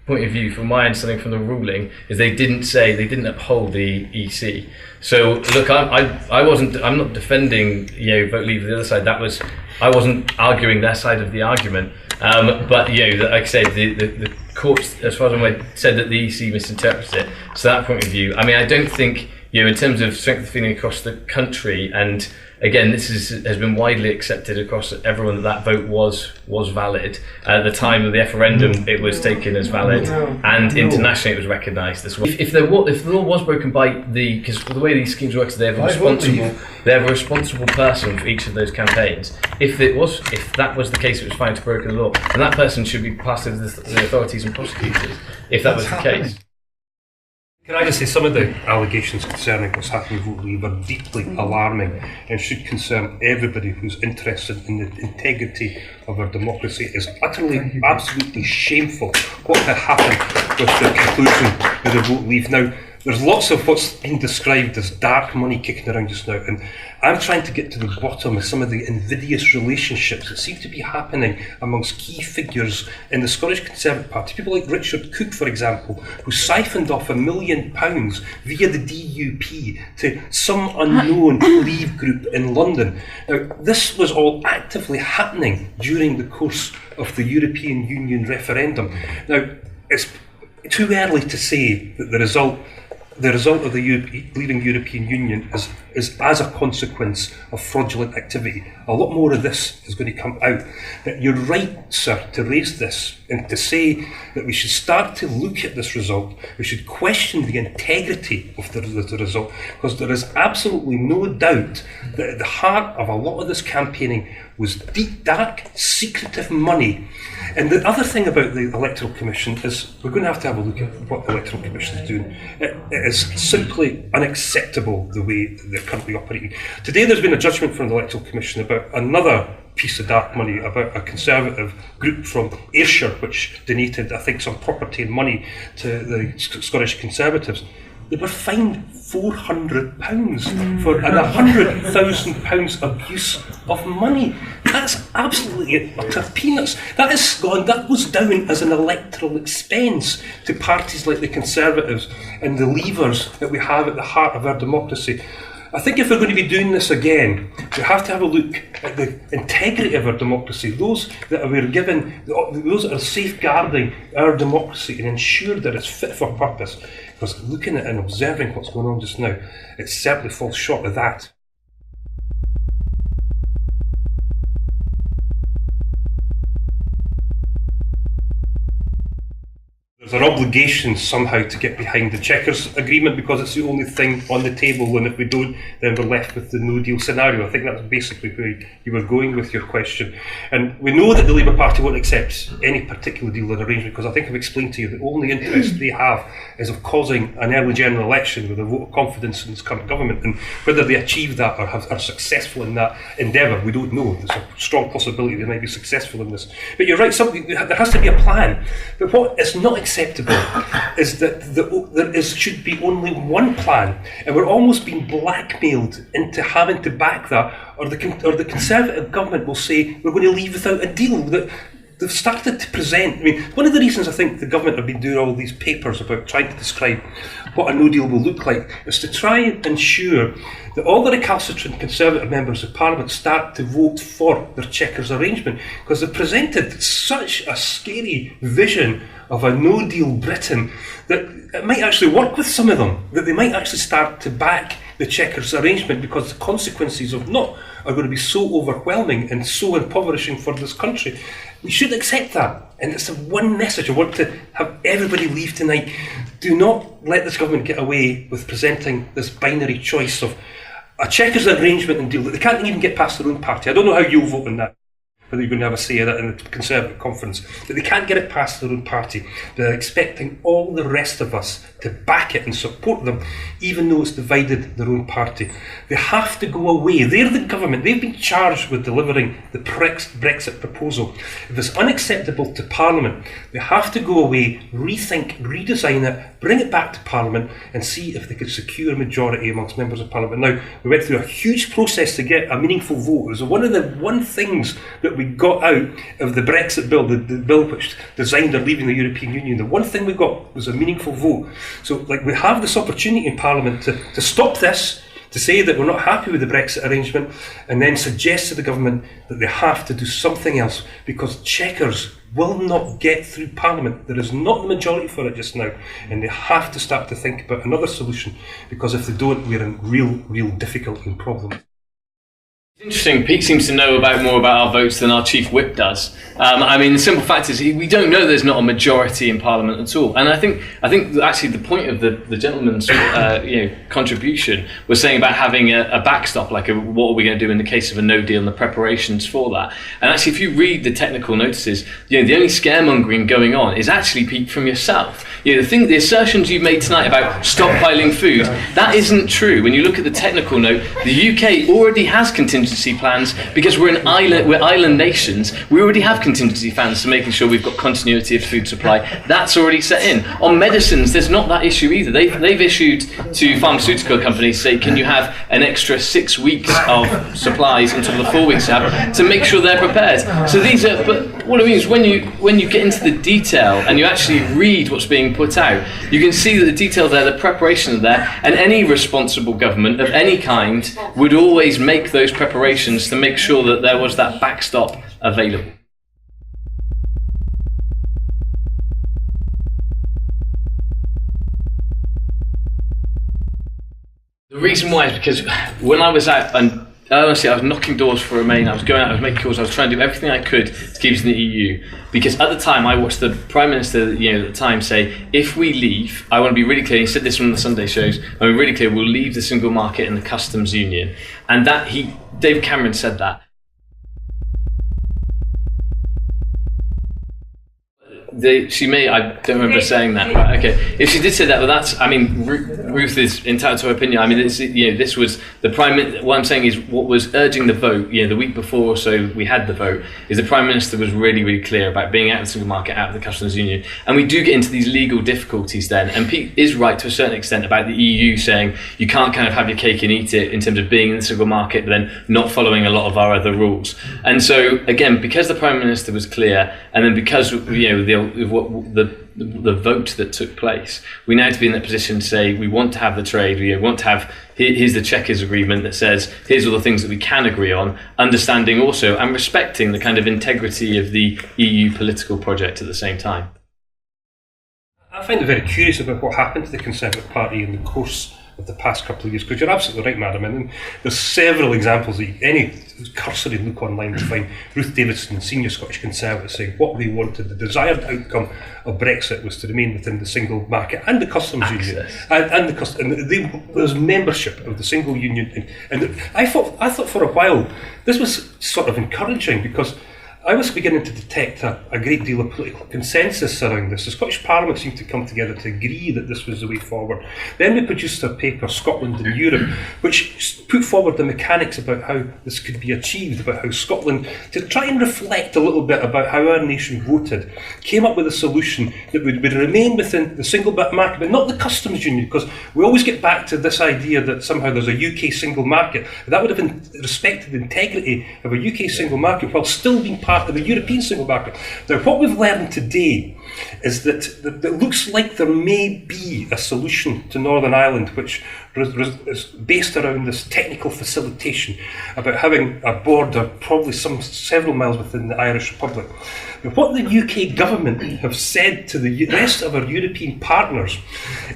point of view, from my understanding from the ruling, is they didn't uphold the EC. So look, I'm not defending vote leave for the other side. I wasn't arguing their side of the argument. But like I said, the courts, as far as I'm aware, said that the EC misinterpreted it. So that point of view, I mean, I don't think in terms of strength of feeling across the country, and again, this has been widely accepted across everyone that vote was valid. At the time of the referendum, it was taken as valid, and internationally it was recognised as well. If the law was broken by because the way these schemes work is they have a responsible person for each of those campaigns. If that was the case, it was fine to break the law, and that person should be passed to the authorities and prosecutors if that was the case. Can I just say, some of the allegations concerning what's happening with vote leave are deeply alarming and should concern everybody who's interested in the integrity of our democracy. It's utterly, absolutely shameful what had happened with the conclusion of the vote leave. Now, there's lots of what's been described as dark money kicking around just now, and I'm trying to get to the bottom of some of the invidious relationships that seem to be happening amongst key figures in the Scottish Conservative Party. People like Richard Cook, for example, who siphoned off £1 million via the DUP to some unknown Leave group in London. Now, this was all actively happening during the course of the European Union referendum. Now, it's too early to say that the result of the leaving European Union is as a consequence of fraudulent activity. A lot more of this is going to come out. But you're right, sir, to raise this and to say that we should start to look at this result. We should question the integrity of the result, because there is absolutely no doubt that at the heart of a lot of this campaigning was deep, dark, secretive money. And the other thing about the Electoral Commission is we're going to have a look at what the Electoral Commission is doing. It is simply unacceptable the way that they're currently operating. Today there's been a judgment from the Electoral Commission about another piece of dark money, about a Conservative group from Ayrshire which donated, I think, some property and money to the Scottish Conservatives. They were fined £400 for an £100,000 abuse of money. That's absolutely utter peanuts. That was down as an electoral expense to parties like the Conservatives and the Leavers that we have at the heart of our democracy. I think if we're going to be doing this again, we have to have a look at the integrity of our democracy, those that are safeguarding our democracy and ensure that it's fit for purpose. Because looking at and observing what's going on just now, it certainly falls short of that. There's an obligation somehow to get behind the Chequers agreement because it's the only thing on the table, and if we don't, then we're left with the no deal scenario. I think that's basically where you were going with your question. And we know that the Labour Party won't accept any particular deal or arrangement because I think I've explained to you the only interest they have is of causing an early general election with a vote of confidence in this current government, and whether they achieve that or are successful in that endeavour, we don't know. There's a strong possibility they might be successful in this. But you're right, there has to be a plan. But what is not acceptable is that there should be only one plan, and we're almost being blackmailed into having to back that, or the Conservative government will say we're going to leave without a deal. That they've started to present. I mean, one of the reasons I think the government have been doing all these papers about trying to describe what a no deal will look like is to try and ensure that all the recalcitrant Conservative members of Parliament start to vote for their Chequers arrangement, because they've presented such a scary vision of a no deal Britain that it might actually work with some of them, that they might actually start to back the Chequers arrangement because the consequences of not are going to be so overwhelming and so impoverishing for this country. We should accept that, and it's the one message I want to have everybody leave tonight. Do not let this government get away with presenting this binary choice of a Chequers arrangement and deal that they can't even get past their own party. I don't know how you'll vote on that, whether you're going to have a say in it in the Conservative conference, but they can't get it past their own party. They're expecting all the rest of us to back it and support them, even though it's divided their own party. They have to go away. They're the government. They've been charged with delivering the Brexit proposal. If it's unacceptable to Parliament, they have to go away, rethink, redesign it, bring it back to Parliament and see if they could secure a majority amongst members of Parliament. Now, we went through a huge process to get a meaningful vote. It was one of the things that we got out of the Brexit bill, the bill which designed our leaving the European Union. The one thing we got was a meaningful vote. So, we have this opportunity in Parliament to stop this, to say that we're not happy with the Brexit arrangement, and then suggest to the government that they have to do something else, because Chequers will not get through Parliament. There is not the majority for it just now, and they have to start to think about another solution, because if they don't, we're in real difficulty and problems. Interesting. Pete seems to know more about our votes than our chief whip does. I mean, the simple fact is we don't know there's not a majority in Parliament at all. And I think actually the point of the gentleman's contribution was saying about having a backstop, like what are we going to do in the case of a no deal and the preparations for that. And actually, if you read the technical notices, the only scaremongering going on is actually, Pete, from yourself. The assertions you've made tonight about stockpiling food, that isn't true. When you look at the technical note, the UK already has contingency plans because we're island nations. We already have contingency plans for making sure we've got continuity of food supply. That's already set in. On medicines, there's not that issue either. They've issued to pharmaceutical companies, say, can you have an extra 6 weeks of supplies until the 4 weeks have to make sure they're prepared. So these are, but what I mean is when you get into the detail and you actually read what's being put out, you can see that the detail there, the preparation there, and any responsible government of any kind would always make those preparations to make sure that there was that backstop available. The reason why is because when I was out, and honestly, I was knocking doors for Remain, I was going out, I was making calls, I was trying to do everything I could to keep us in the EU, because at the time I watched the Prime Minister at the time say, if we leave, I want to be really clear, he said this on the Sunday shows, I mean really clear, we'll leave the single market and the customs union. And David Cameron said that. I don't remember saying that. Right, okay, if she did say that, well, that's. I mean, Ruth is entitled to her opinion. I mean, this was the what I'm saying is what was urging the vote. The week before or so we had the vote. Is the Prime Minister was really clear about being out of the single market, out of the customs union, and we do get into these legal difficulties then. And Pete is right to a certain extent about the EU saying you can't kind of have your cake and eat it in terms of being in the single market, but then not following a lot of our other rules. And so again, because the Prime Minister was clear, and then because the vote that took place, we now have to be in that position to say we want to have the trade, we want to have, here's the Chequers agreement that says here's all the things that we can agree on, understanding also and respecting the kind of integrity of the EU political project at the same time. I find it very curious about what happened to the Conservative Party in the course of the past couple of years. Because you're absolutely right, madam, and there's several examples that any cursory look online to find Ruth Davidson and senior Scottish Conservatives saying what they wanted, the desired outcome of Brexit was to remain within the single market and the customs union, and there's membership of the single union, and I thought for a while this was sort of encouraging, because I was beginning to detect a great deal of political consensus around this. The Scottish Parliament seemed to come together to agree that this was the way forward. Then we produced a paper, Scotland in Europe, which put forward the mechanics about how this could be achieved, about how Scotland, to try and reflect a little bit about how our nation voted, came up with a solution that would remain within the single market, but not the customs union, because we always get back to this idea that somehow there's a UK single market. That would have respected the integrity of a UK single market while still being part of the European single market. Now, what we've learned today is that it looks like there may be a solution to Northern Ireland which is based around this technical facilitation about having a border probably several miles within the Irish Republic. But what the UK government have said to the rest of our European partners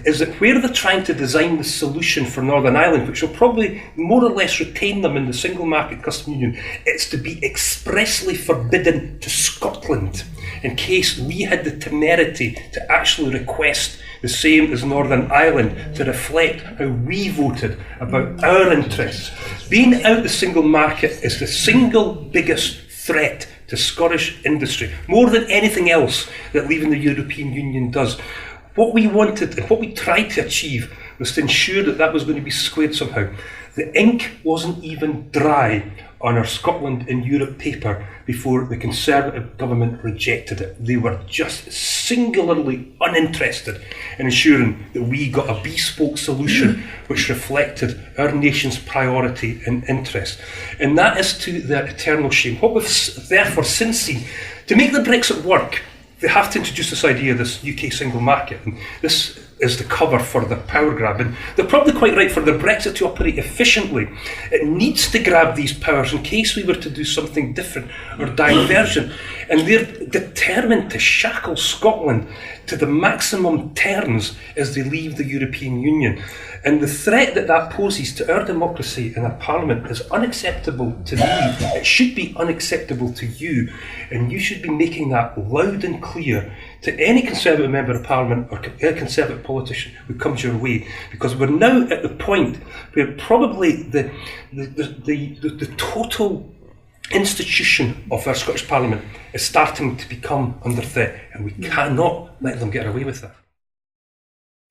is that where they're trying to design the solution for Northern Ireland, which will probably more or less retain them in the single market customs union, it's to be expressly forbidden to Scotland in case we had the temerity to actually request the same as Northern Ireland to reflect how we voted about our interests. Being out the single market is the single biggest threat to Scottish industry, more than anything else that leaving the European Union does. What we wanted and what we tried to achieve was to ensure that that was going to be squared somehow. The ink wasn't even dry on our Scotland in Europe paper before the Conservative government rejected it. They were just singularly uninterested in ensuring that we got a bespoke solution which reflected our nation's priority and interest. And that is to their eternal shame. What we've therefore since seen, to make the Brexit work, they have to introduce this idea of this UK single market. And this is the cover for the power grab. And they're probably quite right. For the Brexit to operate efficiently, it needs to grab these powers in case we were to do something different or diversion. And they're determined to shackle Scotland to the maximum terms as they leave the European Union. And the threat that that poses to our democracy and our parliament is unacceptable to me. It should be unacceptable to you. And you should be making that loud and clear to any Conservative member of Parliament or Conservative politician who comes your way. Because we're now at the point where probably the total institution of our Scottish Parliament is starting to become under threat, and we cannot let them get away with that.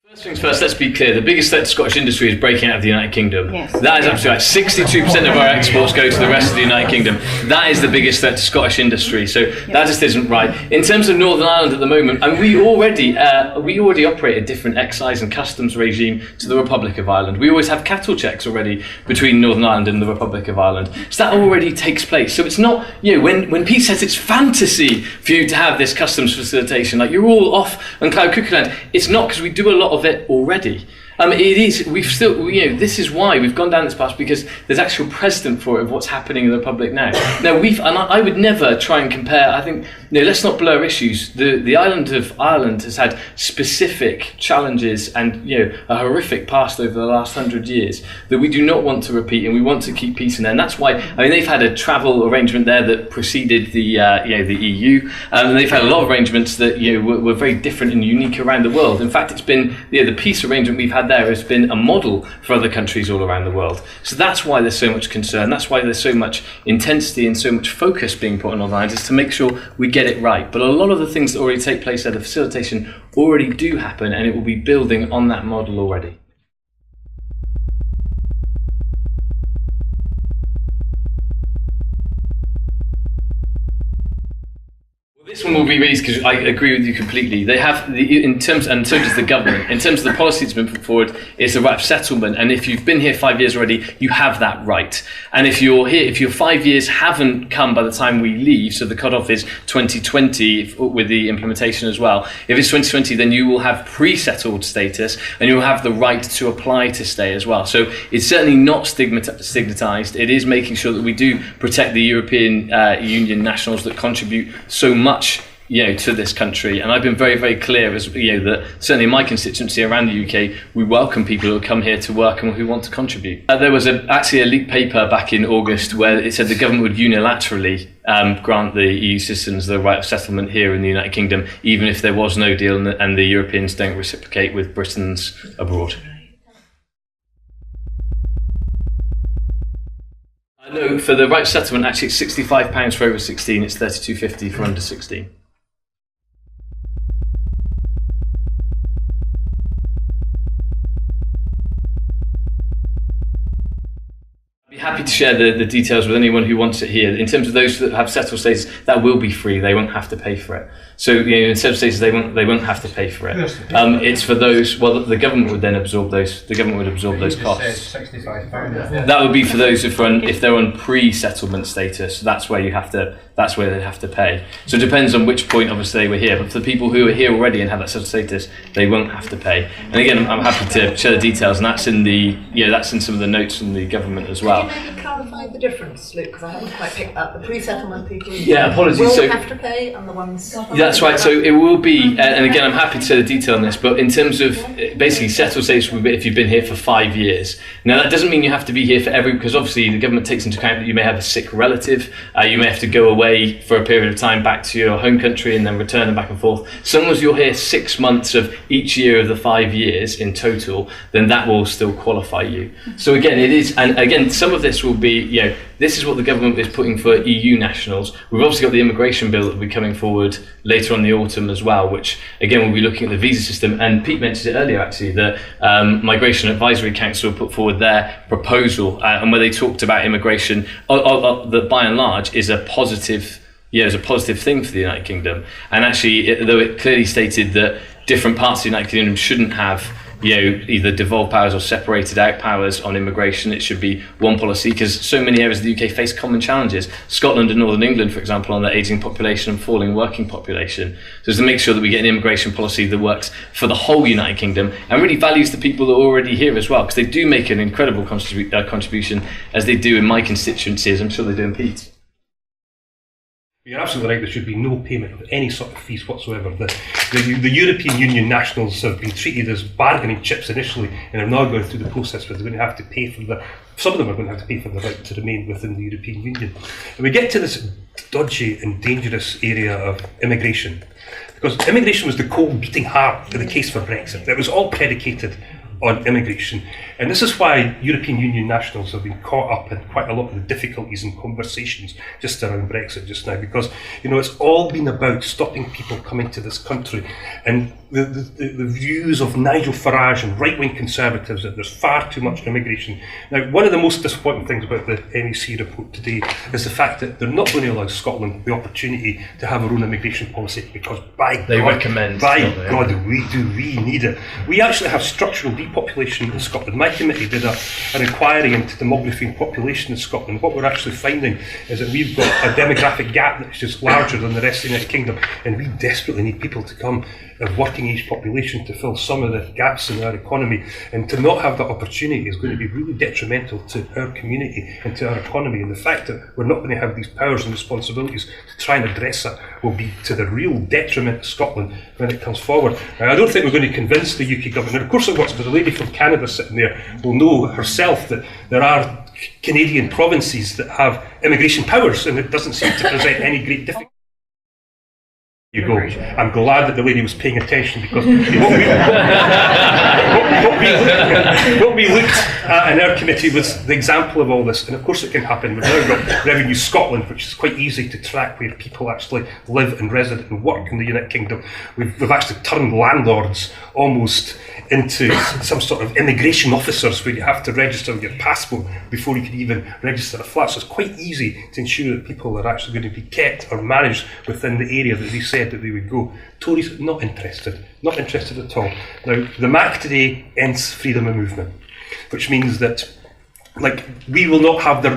First things first, let's be clear, the biggest threat to Scottish industry is breaking out of the United Kingdom. Yes. That is absolutely right. 62% of our exports go to the rest of the United Kingdom. That is the biggest threat to Scottish industry, so that just isn't right. In terms of Northern Ireland at the moment, and we already operate a different excise and customs regime to the Republic of Ireland. We always have cattle checks already between Northern Ireland and the Republic of Ireland. So that already takes place. So it's not, when Pete says it's fantasy for you to have this customs facilitation, like you're all off on cloud cuckoo land, it's not, because we do a lot of it already. It is. We've still. This is why we've gone down this path, because there's actual precedent for it of what's happening in the Republic now. Now I would never try and compare. I think let's not blur issues. The island of Ireland has had specific challenges and a horrific past over the last 100 years that we do not want to repeat, and we want to keep peace in there. And that's why they've had a travel arrangement there that preceded the EU, and they've had a lot of arrangements that were very different and unique around the world. In fact, it's been the peace arrangement we've had there has been a model for other countries all around the world. So that's why there's so much concern. That's why there's so much intensity and so much focus being put on Northern Ireland, is to make sure we get it right. But a lot of the things that already take place there, the facilitation, already do happen, and it will be building on that model already. This one will be released because I agree with you completely. They have, and so does the government. In terms of the policy that's been put forward, it's the right of settlement. And if you've been here 5 years already, you have that right. And if you're here, if your 5 years haven't come by the time we leave, so the cutoff is 2020 with the implementation as well. If it's 2020, then you will have pre-settled status, and you will have the right to apply to stay as well. So it's certainly not stigmatized. It is making sure that we do protect the European Union nationals that contribute so much to this country. And I've been very, very clear, as that certainly in my constituency around the UK, we welcome people who come here to work and who want to contribute. There was actually a leaked paper back in August where it said the government would unilaterally grant the EU citizens the right of settlement here in the United Kingdom, even if there was no deal and the Europeans don't reciprocate with Britons abroad. No, for the right of settlement, actually it's £65 for over 16, it's £32.50 for under 16. I'd be happy to share the details with anyone who wants it here. In terms of those that have settled status, that will be free, they won't have to pay for it. So in settled status, they won't have to pay for it. It's for those, the government would then absorb those, those costs. £65. That would be for those if they're on pre-settlement status, that's where they'd have to pay. So it depends on which point obviously they were here, but for the people who are here already and have that settled status, they won't have to pay. And again, I'm happy to share the details, and that's in that's in some of the notes from the government as well. Can you maybe clarify the difference, Luke, because I haven't quite picked up the pre-settlement people Apologies. will have to pay and the ones... That's right, so it will be, and again I'm happy to share the detail on this, but in terms of basically settled status will be if you've been here for 5 years. Now that doesn't mean you have to be here for because obviously the government takes into account that you may have a sick relative, you may have to go away for a period of time back to your home country and then return and back and forth. So long as you're here 6 months of each year of the 5 years in total, then that will still qualify you. So again, it is, and again, some of this will be, this is what the government is putting for EU nationals. We've obviously got the immigration bill that will be coming forward later on in the autumn as well, which again will be looking at the visa system. And Pete mentioned it earlier actually, the Migration Advisory Council put forward their proposal and where they talked about immigration that by and large is a positive thing for the United Kingdom. And actually, though it clearly stated that different parts of the United Kingdom shouldn't have either devolved powers or separated out powers on immigration, it should be one policy, because so many areas of the UK face common challenges. Scotland and Northern England, for example, on their ageing population and falling working population. So to make sure that we get an immigration policy that works for the whole United Kingdom and really values the people that are already here as well, because they do make an incredible contribution, as they do in my constituency, as I'm sure they do in Pete's. You're absolutely right, there should be no payment of any sort of fees whatsoever. The European Union nationals have been treated as bargaining chips initially and are now going through the process where they're going to have to pay for some of them are going to have to pay for the right to remain within the European Union. And we get to this dodgy and dangerous area of immigration, because immigration was the cold beating heart of the case for Brexit. It was all predicated on immigration. And this is why European Union nationals have been caught up in quite a lot of the difficulties and conversations just around Brexit just now, because it's all been about stopping people coming to this country, and the views of Nigel Farage and right-wing conservatives that there's far too much immigration. Now, one of the most disappointing things about the MEC report today is the fact that they're not going to allow Scotland the opportunity to have our own immigration policy, because by God, we need it. We actually have structural depopulation in Scotland. My committee did an inquiry into demography and population in Scotland. What we're actually finding is that we've got a demographic gap that's just larger than the rest of the United Kingdom, and we desperately need people to come of working age population to fill some of the gaps in our economy, and to not have that opportunity is going to be really detrimental to our community and to our economy. And the fact that we're not going to have these powers and responsibilities to try and address that will be to the real detriment of Scotland when it comes forward. Now, I don't think we're going to convince the UK government. And of course, the lady from Canada sitting there will know herself that there are Canadian provinces that have immigration powers, and it doesn't seem to present any great difficulty. You go. I'm glad that the lady was paying attention, because what we looked at in our committee was the example of all this. And of course it can happen. We've now got Revenue Scotland, which is quite easy to track where people actually live and reside and work in the United Kingdom. We've actually turned landlords almost into some sort of immigration officers, where you have to register with your passport before you can even register a flat. So it's quite easy to ensure that people are actually going to be kept or managed within the area that they said that they would go. Tories, not interested at all. Now, the MAC today ends freedom of movement, which means that we will not have the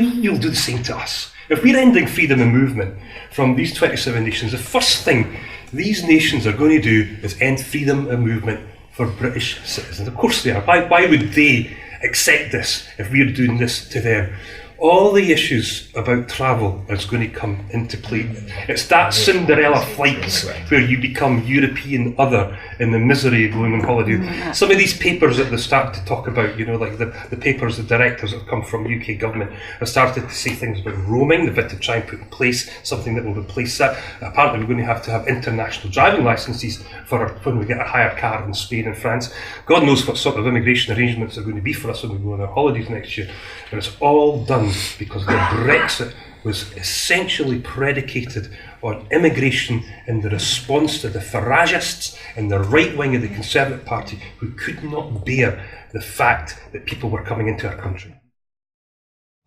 EU will do the same to us. If we're ending freedom of movement from these 27 nations, the first thing these nations are going to do is end freedom of movement for British citizens. Of course they are. Why would they accept this if we're doing this to them? all the issues about travel is going to come into play. It's that Cinderella flights where you become European other in the misery of going on holiday. Some of these papers that they start to talk about, like the papers, the directives that have come from UK government have started to say things about roaming. They've had to try and put in place something that will replace that. Apparently we're going to have international driving licences for when we get a hire car in Spain and France. God knows what sort of immigration arrangements are going to be for us when we go on our holidays next year. And it's all done because the Brexit was essentially predicated on immigration in the response to the Faragists and the right wing of the Conservative Party, who could not bear the fact that people were coming into our country.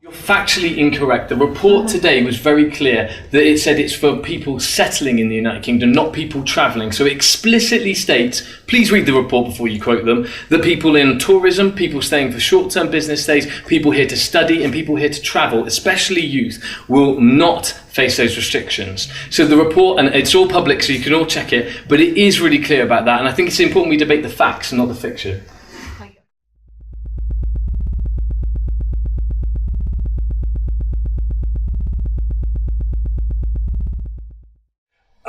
You're factually incorrect. The report today was very clear that it said it's for people settling in the United Kingdom, not people travelling. So it explicitly states, please read the report before you quote them, that people in tourism, people staying for short-term business stays, people here to study and people here to travel, especially youth, will not face those restrictions. So the report, and it's all public so you can all check it, but it is really clear about that. And I think it's important we debate the facts and not the fiction.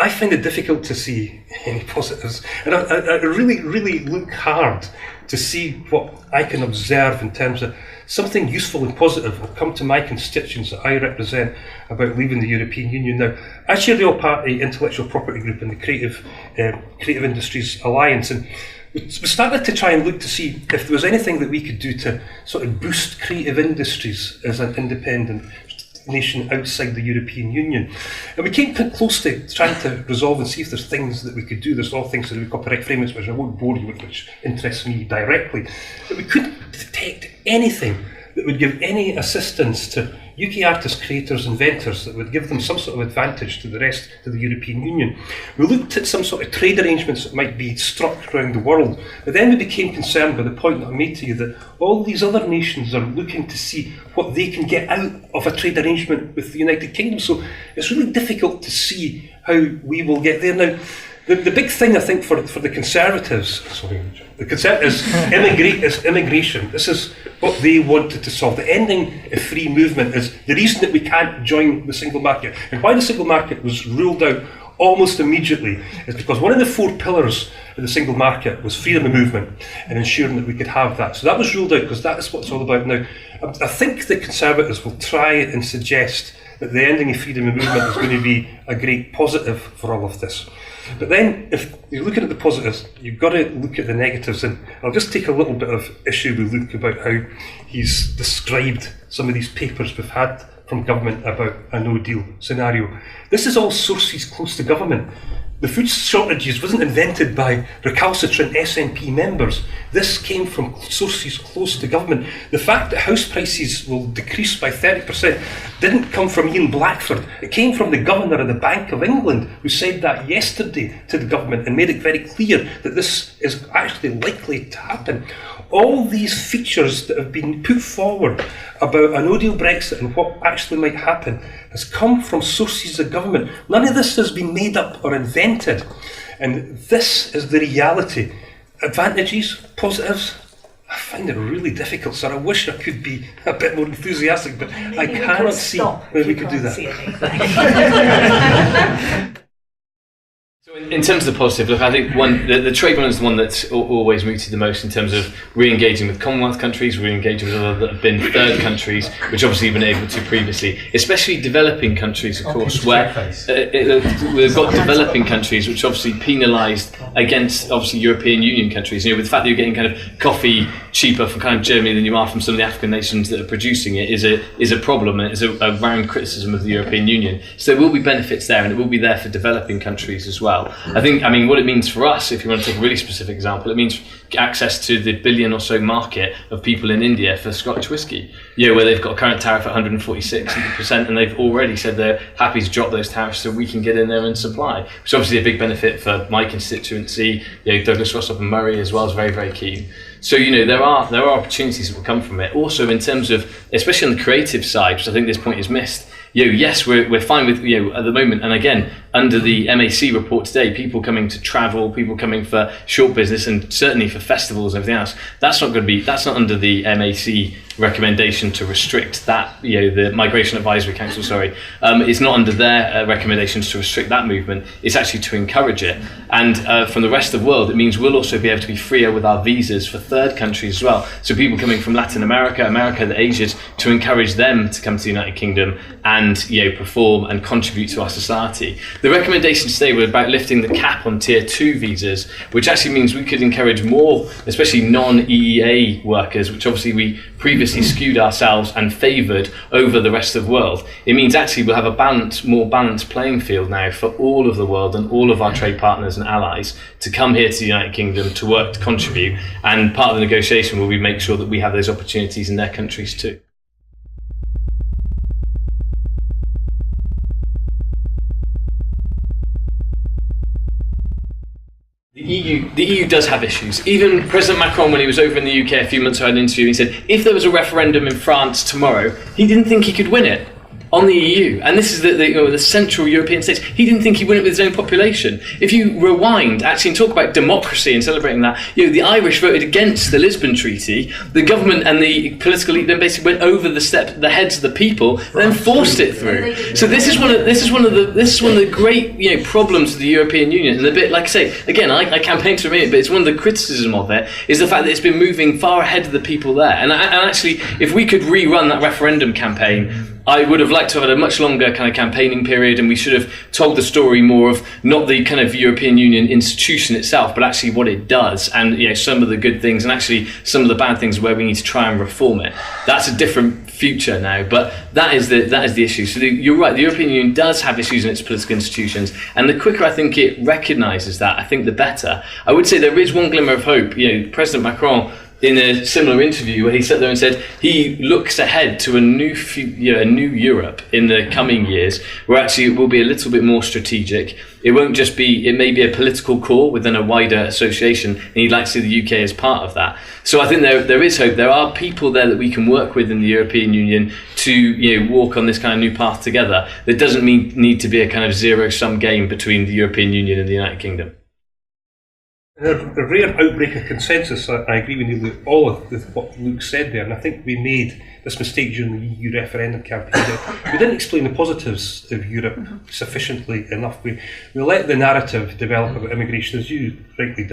I find it difficult to see any positives, and I really look hard to see what I can observe in terms of something useful and positive will come to my constituents that I represent about leaving the European Union. Now, I chair the all-party intellectual property group in the Creative Industries Alliance, and we started to try and look to see if there was anything that we could do to sort of boost creative industries as an independent nation outside the European Union. And we came close to trying to resolve and see if there's things that we could do. There's all things to do with copyright frameworks, which I won't bore you with, which interests me directly. But we couldn't detect anything that would give any assistance to UK artists, creators, inventors that would give them some sort of advantage to the rest of the European Union. We looked at some sort of trade arrangements that might be struck around the world, but then we became concerned by the point that I made to you that all these other nations are looking to see what they can get out of a trade arrangement with the United Kingdom. So it's really difficult to see how we will get there. Now, the big thing I think for the Conservatives, is immigration. This is what they wanted to solve. The ending of free movement is the reason that we can't join the single market. And why the single market was ruled out almost immediately is because one of the 4 pillars of the single market was freedom of movement and ensuring that we could have that. So that was ruled out because that is what it's all about now. I think the Conservatives will try and suggest that the ending of freedom of movement is going to be a great positive for all of this. But then, if you're looking at the positives, you've got to look at the negatives. And I'll just take a little bit of issue with Luke about how he's described some of these papers we've had from government about a no-deal scenario. This is all sources close to government. The food shortages wasn't invented by recalcitrant SNP members. This came from sources close to government. The fact that house prices will decrease by 30% didn't come from Ian Blackford. It came from the Governor of the Bank of England, who said that yesterday to the government and made it very clear that this is actually likely to happen. All these features that have been put forward about a no-deal Brexit and what actually might happen has come from sources of government. None of this has been made up or invented. And this is the reality. Advantages, positives, I find it really difficult, sir. I wish I could be a bit more enthusiastic, but I cannot see where we could do that. So in terms of the positive, look, I think the trade one is the one that's always mooted the most in terms of re-engaging with Commonwealth countries, re-engaging with other that have been third countries, which obviously you've been able to previously, especially developing countries, of course, where we've got developing countries which obviously penalised against obviously European Union countries. With the fact that you're getting kind of coffee cheaper from kind of Germany than you are from some of the African nations that are producing it is a problem, and it's a round criticism of the European Union. So there will be benefits there, and it will be there for developing countries as well. I mean, what it means for us, if you want to take a really specific example, it means access to the billion or so market of people in India for Scottish whisky, where they've got a current tariff at 146%, and they've already said they're happy to drop those tariffs so we can get in there and supply, which is obviously a big benefit for my constituency. Douglas Ross up in Murray as well is very, very keen. So there are opportunities that will come from it. Also, in terms of, especially on the creative side, which I think this point is missed. Yes, we're fine with at the moment, and again, under the MAC report today, people coming to travel, people coming for short business, and certainly for festivals and everything else, that's not under the MAC recommendation to restrict that, the Migration Advisory Council, it's not under their recommendations to restrict that movement. It's actually to encourage it. And from the rest of the world, it means we'll also be able to be freer with our visas for third countries as well. So people coming from Latin America, the Asians, to encourage them to come to the United Kingdom and perform and contribute to our society. The recommendations today were about lifting the cap on Tier 2 visas, which actually means we could encourage more, especially non-EEA workers, which obviously we previously skewed ourselves and favoured over the rest of the world. It means actually we'll have a more balanced playing field now for all of the world and all of our trade partners and allies to come here to the United Kingdom to work, to contribute, and part of the negotiation will be make sure that we have those opportunities in their countries too. The EU does have issues. Even President Macron, when he was over in the UK a few months ago, had an interview, he said if there was a referendum in France tomorrow, he didn't think he could win it on the EU. And this is the Central European states. He didn't think he'd win it with his own population. If you rewind, actually, and talk about democracy and celebrating that, the Irish voted against the Lisbon Treaty. The government and the political elite then basically went over the heads of the people, and then forced it through. So this is one of the great problems of the European Union. And the bit, like I say, again, I campaigned to remain it, but it's one of the criticism of it is the fact that it's been moving far ahead of the people there. And actually, if we could rerun that referendum campaign, I would have liked to have had a much longer kind of campaigning period, and we should have told the story more of not the kind of European Union institution itself, but actually what it does, and some of the good things, and actually some of the bad things where we need to try and reform it. That's a different future now, but that is the issue. So you're right, the European Union does have issues in its political institutions, and the quicker I think it recognises that, I think the better. I would say there is one glimmer of hope. President Macron, in a similar interview where he sat there and said he looks ahead to a new Europe in the coming years, where actually it will be a little bit more strategic. It won't just be, it may be a political core within a wider association, and he'd like to see the UK as part of that. So I think there is hope. There are people there that we can work with in the European Union to walk on this kind of new path together. That doesn't need to be a kind of zero-sum game between the European Union and the United Kingdom. A rare outbreak of consensus. I agree with nearly all of what Luke said there, and I think we made this mistake during the EU referendum campaign. We didn't explain the positives of Europe sufficiently enough. We let the narrative develop about immigration, as you rightly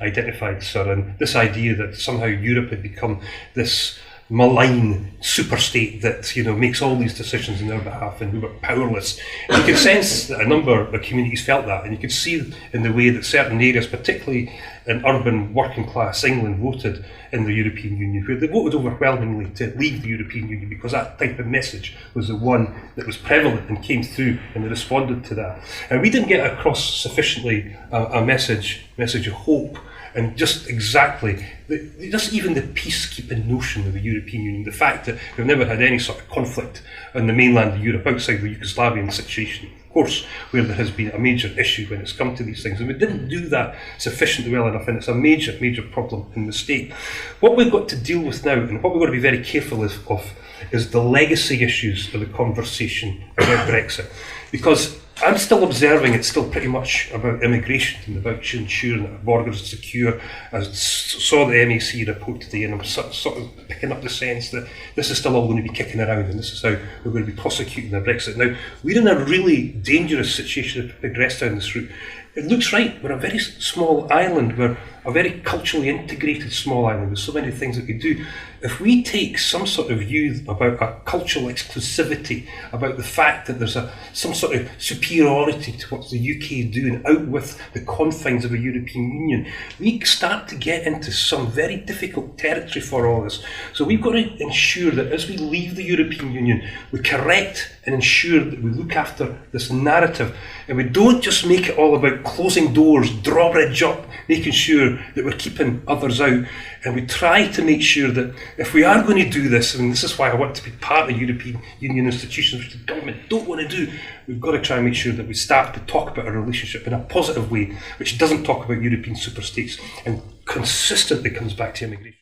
identified, sir, and this idea that somehow Europe had become this malign superstate that makes all these decisions on their behalf, and we were powerless. And you could sense that a number of communities felt that, and you could see in the way that certain areas, particularly in urban working class England, voted in the European Union, where they voted overwhelmingly to leave the European Union because that type of message was the one that was prevalent and came through, and they responded to that. And we didn't get across sufficiently a message of hope. And just exactly, just even the peacekeeping notion of the European Union, the fact that we've never had any sort of conflict on the mainland of Europe outside the Yugoslavian situation, of course, where there has been a major issue when it's come to these things. And we didn't do that sufficiently well enough, and it's a major, major problem in the state. What we've got to deal with now, and what we've got to be very careful of, is the legacy issues of the conversation about Brexit. Because I'm still observing it's still pretty much about immigration and about ensuring that our borders are secure. I saw the MEC report today, and I'm sort of picking up the sense that this is still all going to be kicking around, and this is how we're going to be prosecuting the Brexit. Now, we're in a really dangerous situation if we progress down this route. It looks right, we're a very small island, we're a very culturally integrated small island with so many things that we do. If we take some sort of view about a cultural exclusivity, about the fact that there's some sort of superiority to what the UK is doing out with the confines of a European Union, we start to get into some very difficult territory for all this. So we've got to ensure that as we leave the European Union, we correct and ensure that we look after this narrative, and we don't just make it all about closing doors, drawbridge up, making sure that we're keeping others out. And we try to make sure that if we are going to do this, and this is why I want to be part of European Union institutions, which the government don't want to do, we've got to try and make sure that we start to talk about our relationship in a positive way, which doesn't talk about European superstates and consistently comes back to immigration.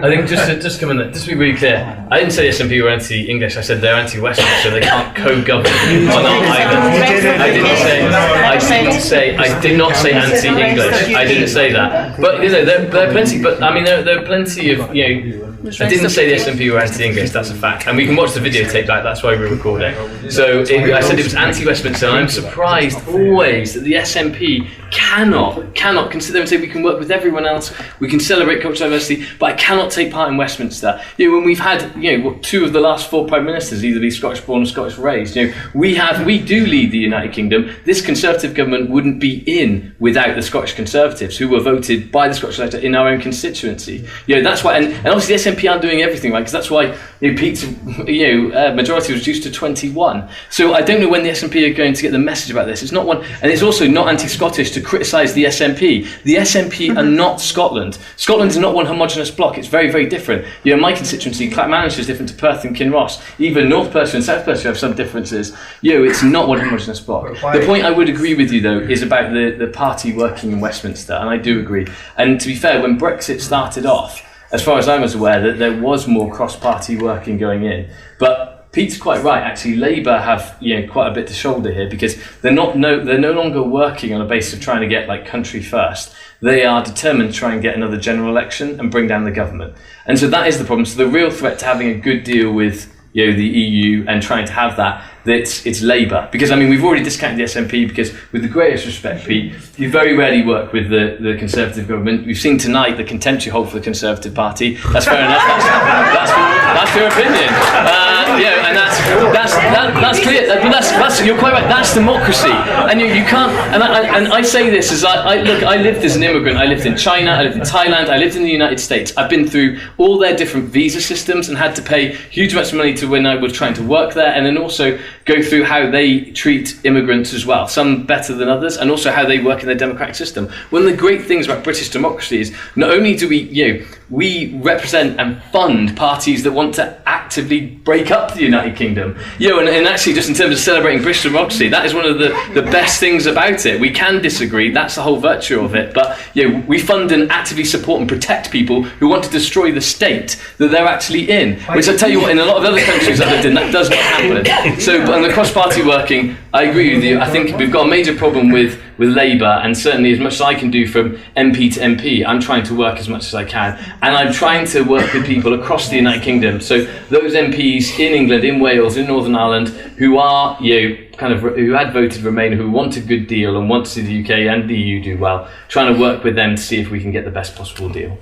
I think just come in, just to be really clear, I didn't say the SNP were anti-English. I said they're anti-Western, so they can't co-govern on our island. I did not say anti-English. I didn't say that. But there are plenty. But I mean, there are plenty of I didn't say the SNP were anti-English. That's a fact, and we can watch the videotape back. That's why we're recording. So I said it was anti-Westminster, and I'm surprised always that the SNP cannot consider and say we can work with everyone else. We can celebrate cultural diversity, but I cannot take part in Westminster. When we've had two of the last 4 prime ministers either be Scottish born or Scottish raised. We do lead the United Kingdom. This Conservative government wouldn't be in without the Scottish Conservatives, who were voted by the Scottish electorate in our own constituency. That's why, and obviously the SNP aren't doing everything right, because that's why Pete's majority was reduced to 21. So I don't know when the SNP are going to get the message about this. It's not one, and it's also not anti-Scottish to criticise the SNP. The SNP are not Scotland. Scotland is not one homogenous block. It's very, very different. My constituency, Clackmannanshire, is different to Perth and Kinross. Even North Perthshire and South Perthshire have some differences. It's not one homogenous block. The point I would agree with you, though, is about the party working in Westminster, and I do agree. And to be fair, when Brexit started off, as far as I was aware, that there was more cross-party working going in. But Pete's quite right, actually. Labour have quite a bit to shoulder here, because they're no longer working on a basis of trying to get country first. They are determined to try and get another general election and bring down the government. And so that is the problem. So the real threat to having a good deal with the EU and trying to have that, it's Labour. Because we've already discounted the SNP, because with the greatest respect, Pete, you very rarely work with the Conservative government. We've seen tonight the contempt you hold for the Conservative Party. That's fair enough. That's your opinion. And that's clear. But that's you're quite right. That's democracy, and you can't. And I say this as I lived as an immigrant. I lived in China. I lived in Thailand. I lived in the United States. I've been through all their different visa systems and had to pay huge amounts of money to when I was trying to work there, and then also go through how they treat immigrants as well, some better than others, and also how they work in their democratic system. One of the great things about British democracy is not only do we represent and fund parties that want to actively break up the United Kingdom. And actually, just in terms of celebrating British democracy, that is one of the best things about it. We can disagree, that's the whole virtue of it, but we fund and actively support and protect people who want to destroy the state that they're actually in. Which I tell you what, in a lot of other countries I've lived in, that does not happen. So, on the cross-party working, I agree with you. I think we've got a major problem with Labour, and certainly as much as I can do from MP to MP, I'm trying to work as much as I can, and I'm trying to work with people across the United Kingdom. So those MPs in England, in Wales, in Northern Ireland, who are who had voted Remain, who want a good deal and want to see the UK and the EU do well, trying to work with them to see if we can get the best possible deal.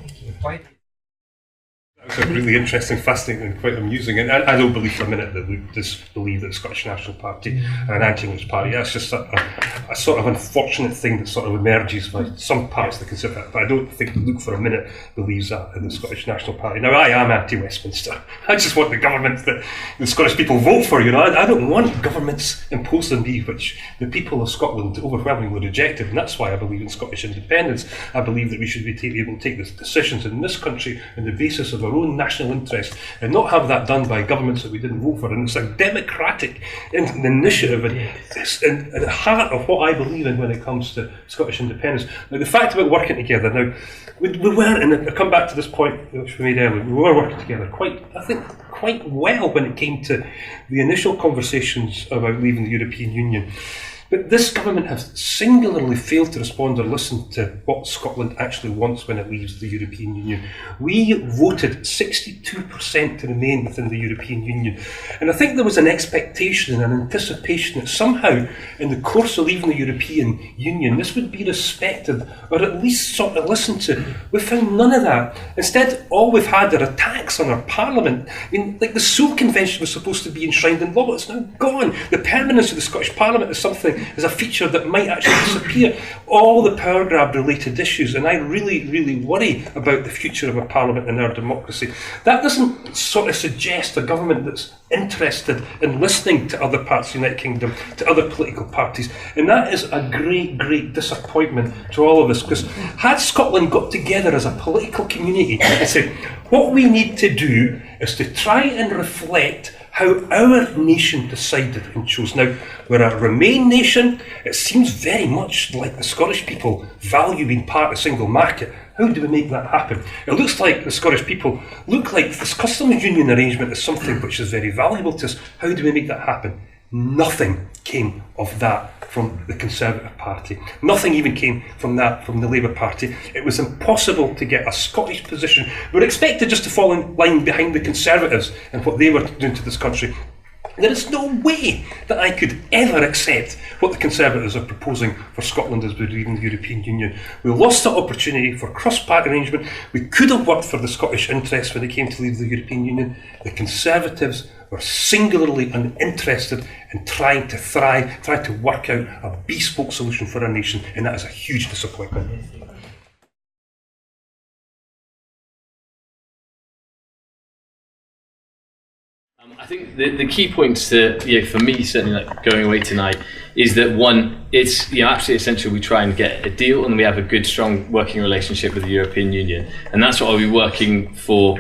It's really interesting, fascinating, and quite amusing. And I don't believe for a minute that we disbelieve that the Scottish National Party are an anti-English party. That's just a sort of unfortunate thing that sort of emerges by some parts of the Conservative. But I don't think Luke for a minute believes that in the Scottish National Party. Now, I am anti-Westminster. I just want the government that the Scottish people vote for. I don't want governments imposed on me, which the people of Scotland overwhelmingly rejected. And that's why I believe in Scottish independence. I believe that we should be able to take the decisions in this country on the basis of our own national interest, and not have that done by governments that we didn't vote for. And it's a democratic initiative, and it's in the heart of what I believe in when it comes to Scottish independence. Now, the fact about working together, now we were, and I come back to this point which we made earlier, we were working together quite well when it came to the initial conversations about leaving the European Union. But this government has singularly failed to respond or listen to what Scotland actually wants when it leaves the European Union. We voted 62% to remain within the European Union. And I think there was an expectation and an anticipation that somehow in the course of leaving the European Union, this would be respected or at least sort of listened to. We found none of that. Instead, all we've had are attacks on our Parliament. The Sewell Convention was supposed to be enshrined in law, but it's now gone. The permanence of the Scottish Parliament is a feature that might actually disappear. All the power grab related issues, and I really, really worry about the future of our Parliament and our democracy. That doesn't sort of suggest a government that's interested in listening to other parts of the United Kingdom, to other political parties, and that is a great, great disappointment to all of us, because had Scotland got together as a political community and said, what we need to do is to try and reflect how our nation decided and chose. Now, we're a Remain nation. It seems very much like the Scottish people value being part of the single market. How do we make that happen? It looks like the Scottish people look like this customs union arrangement is something which is very valuable to us. How do we make that happen? Nothing came of that from the Conservative Party. Nothing even came from that from the Labour Party. It was impossible to get a Scottish position. We were expected just to fall in line behind the Conservatives and what they were doing to this country. There is no way that I could ever accept what the Conservatives are proposing for Scotland as we're leaving the European Union. We lost that opportunity for cross-party arrangement. We could have worked for the Scottish interests when it came to leave the European Union. The Conservatives were singularly uninterested in trying to thrive, trying to work out a bespoke solution for our nation, and that is a huge disappointment. I think the key points to, for me, certainly like going away tonight, is that one, it's absolutely essential we try and get a deal and we have a good, strong working relationship with the European Union, and that's what I'll be working for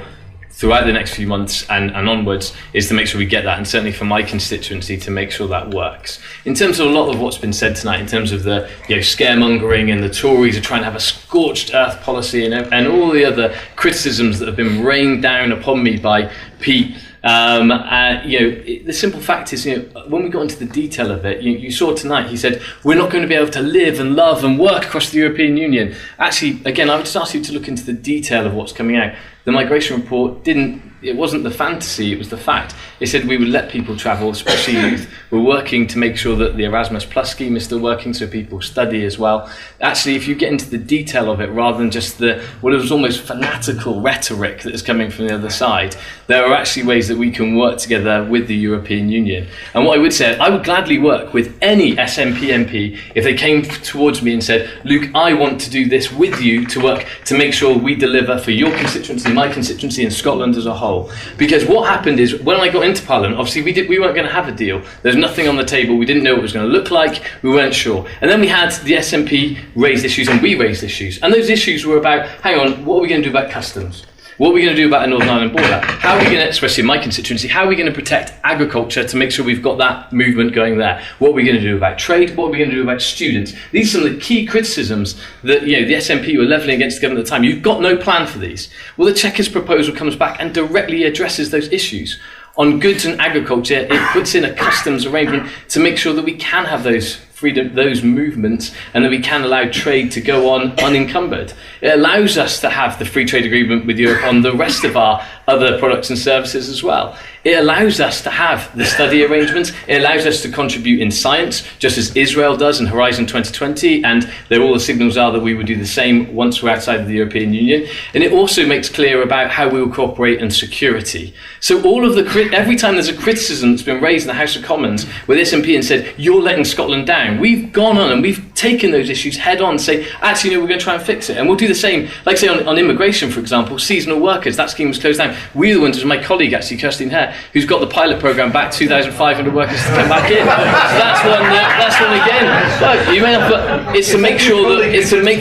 throughout the next few months and onwards, is to make sure we get that, and certainly for my constituency to make sure that works. In terms of a lot of what's been said tonight, in terms of the scaremongering and the Tories are trying to have a scorched earth policy and all the other criticisms that have been rained down upon me by Pete. The simple fact is, when we got into the detail of it, you saw tonight, he said, we're not going to be able to live and love and work across the European Union. Actually, again, I would just ask you to look into the detail of what's coming out. The migration report it wasn't the fantasy, it was the fact. It said we would let people travel, especially youth. We're working to make sure that the Erasmus Plus scheme is still working so people study as well. Actually, if you get into the detail of it, rather than just what was almost fanatical rhetoric that is coming from the other side, there are actually ways that we can work together with the European Union. And what I would say, I would gladly work with any SNP MP if they came towards me and said, Luke, I want to do this with you to work to make sure we deliver for your constituency, my constituency, and Scotland as a whole. Because what happened is, when I got into Parliament, obviously we weren't going to have a deal. There's nothing on the table. We didn't know what it was going to look like. We weren't sure. And then we had the SNP raise issues, and we raised issues. And those issues were about, hang on, what are we going to do about customs? What are we going to do about the Northern Ireland border? How are we going to, especially in my constituency, how are we going to protect agriculture to make sure we've got that movement going there? What are we going to do about trade? What are we going to do about students? These are some of the key criticisms that the SNP were levelling against the government at the time. You've got no plan for these. Well, the Chequers proposal comes back and directly addresses those issues. On goods and agriculture, it puts in a customs arrangement to make sure that we can have those freedom, those movements, and that we can allow trade to go on unencumbered. It allows us to have the free trade agreement with Europe on the rest of our other products and services as well. It allows us to have the study arrangements. It allows us to contribute in science, just as Israel does in Horizon 2020, and all the signals are that we would do the same once we're outside of the European Union. And it also makes clear about how we will cooperate in security. So every time there's a criticism that's been raised in the House of Commons where this MP and said, you're letting Scotland down, we've gone on and we've taken those issues head on and say, actually, no, we're going to try and fix it. And we'll do the same, like say on immigration, for example, seasonal workers, that scheme was closed down. We're the ones, as my colleague actually, Kirstine Hare, who's got the pilot programme back, 2,500 workers to come back in. So that's one again. Look, you may not, but it's to make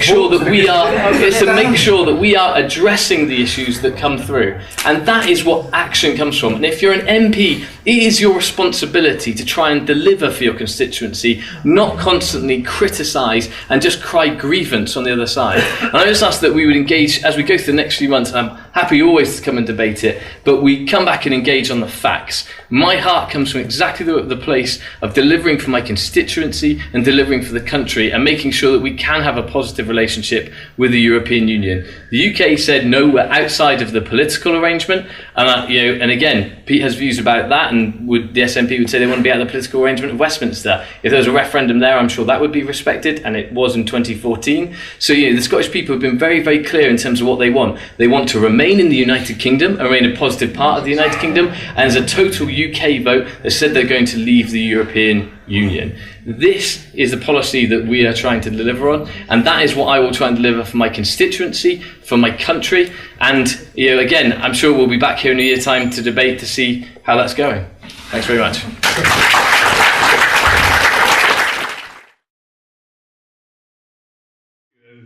sure that we are addressing the issues that come through. And that is what action comes from. And if you're an MP, it is your responsibility to try and deliver for your constituency, not constantly criticise and just cry grievance on the other side. And I just ask that we would engage as we go through the next few months, and I'm happy always to come and debate it, but we come back and engage on the facts. My heart comes from exactly the place of delivering for my constituency and delivering for the country and making sure that we can have a positive relationship with the European Union. The UK said no, we're outside of the political arrangement, and again, Pete has views about that, and the SNP would say they want to be out of the political arrangement of Westminster. If there was a referendum there, I'm sure that would be respected, and it was in 2014. So the Scottish people have been very, very clear in terms of what they want. They want to remain in the United Kingdom, remain a positive part of the United Kingdom, and as a total UK vote that said they're going to leave the European Union. This is the policy that we are trying to deliver on, and that is what I will try and deliver for my constituency, for my country, and again, I'm sure we'll be back here in a year's time to debate to see how that's going. Thanks very much.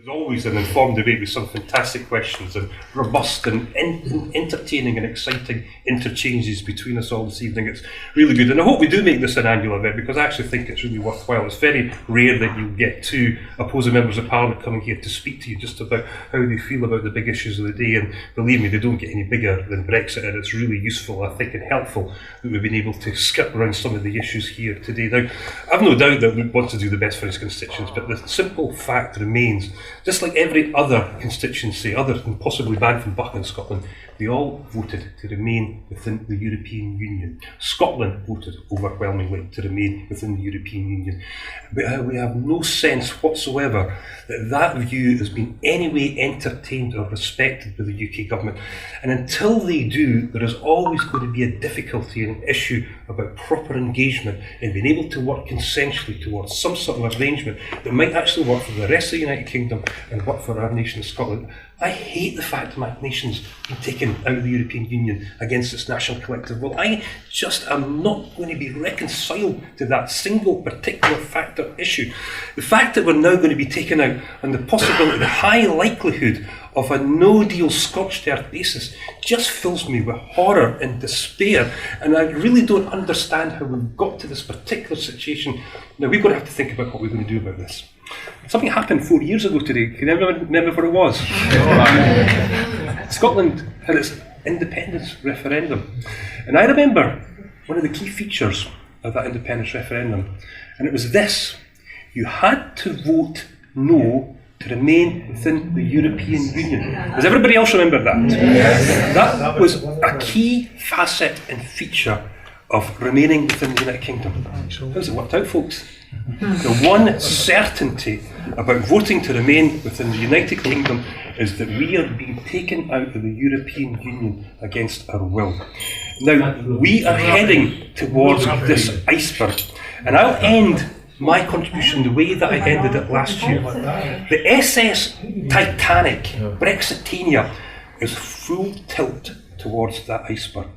As always, an informed debate with some fantastic questions and robust and entertaining and exciting interchanges between us all this evening. It's really good, and I hope we do make this an annual event, because I actually think it's really worthwhile. It's very rare that you get two opposing members of Parliament coming here to speak to you just about how they feel about the big issues of the day, and believe me, they don't get any bigger than Brexit, and it's really useful, I think, and helpful that we've been able to skip around some of the issues here today. Now, I've no doubt that we want to do the best for his constituents, but the simple fact remains, just like every other constituency, other than possibly banned from Buchan in Scotland, they all voted to remain within the European Union. Scotland voted overwhelmingly to remain within the European Union. But we have no sense whatsoever that that view has been any way entertained or respected by the UK government. And until they do, there is always going to be a difficulty and an issue about proper engagement and being able to work consensually towards some sort of arrangement that might actually work for the rest of the United Kingdom and work for our nation of Scotland. I hate the fact that my nation's been taken out of the European Union against its national collective will. I just am not going to be reconciled to that single particular factor issue. The fact that we're now going to be taken out on the possibility, the high likelihood of a no-deal scorched earth basis just fills me with horror and despair, and I really don't understand how we've got to this particular situation. Now, we're going to have to think about what we're going to do about this. Something happened 4 years ago today. Can anyone remember what it was? Scotland had its independence referendum. And I remember one of the key features of that independence referendum, and it was this: you had to vote no to remain within the European Union. Does everybody else remember that? Yes. That was a key facet and feature of remaining within the United Kingdom. How's it worked out, folks? The one certainty about voting to remain within the United Kingdom is that we are being taken out of the European Union against our will. Now, we are heading towards this iceberg, and I'll end my contribution the way that I ended it last year. The SS Titanic, Brexitania, is full tilt towards that iceberg.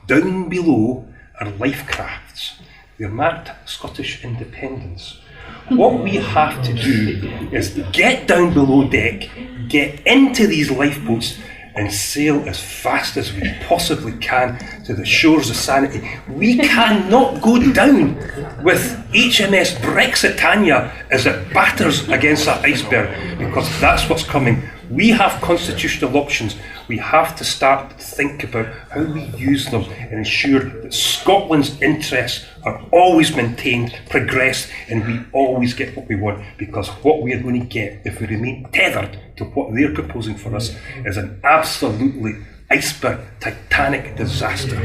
Down below are life crafts. They're marked Scottish independence. What we have to do is get down below deck, get into these lifeboats, and sail as fast as we possibly can to the shores of sanity. We cannot go down with HMS Brexitania as it batters against that iceberg, because that's what's coming. We have constitutional options. We have to start to think about how we use them and ensure that Scotland's interests are always maintained, progressed, and we always get what we want, because what we are going to get if we remain tethered to what they're proposing for us is an absolutely iceberg, Titanic disaster.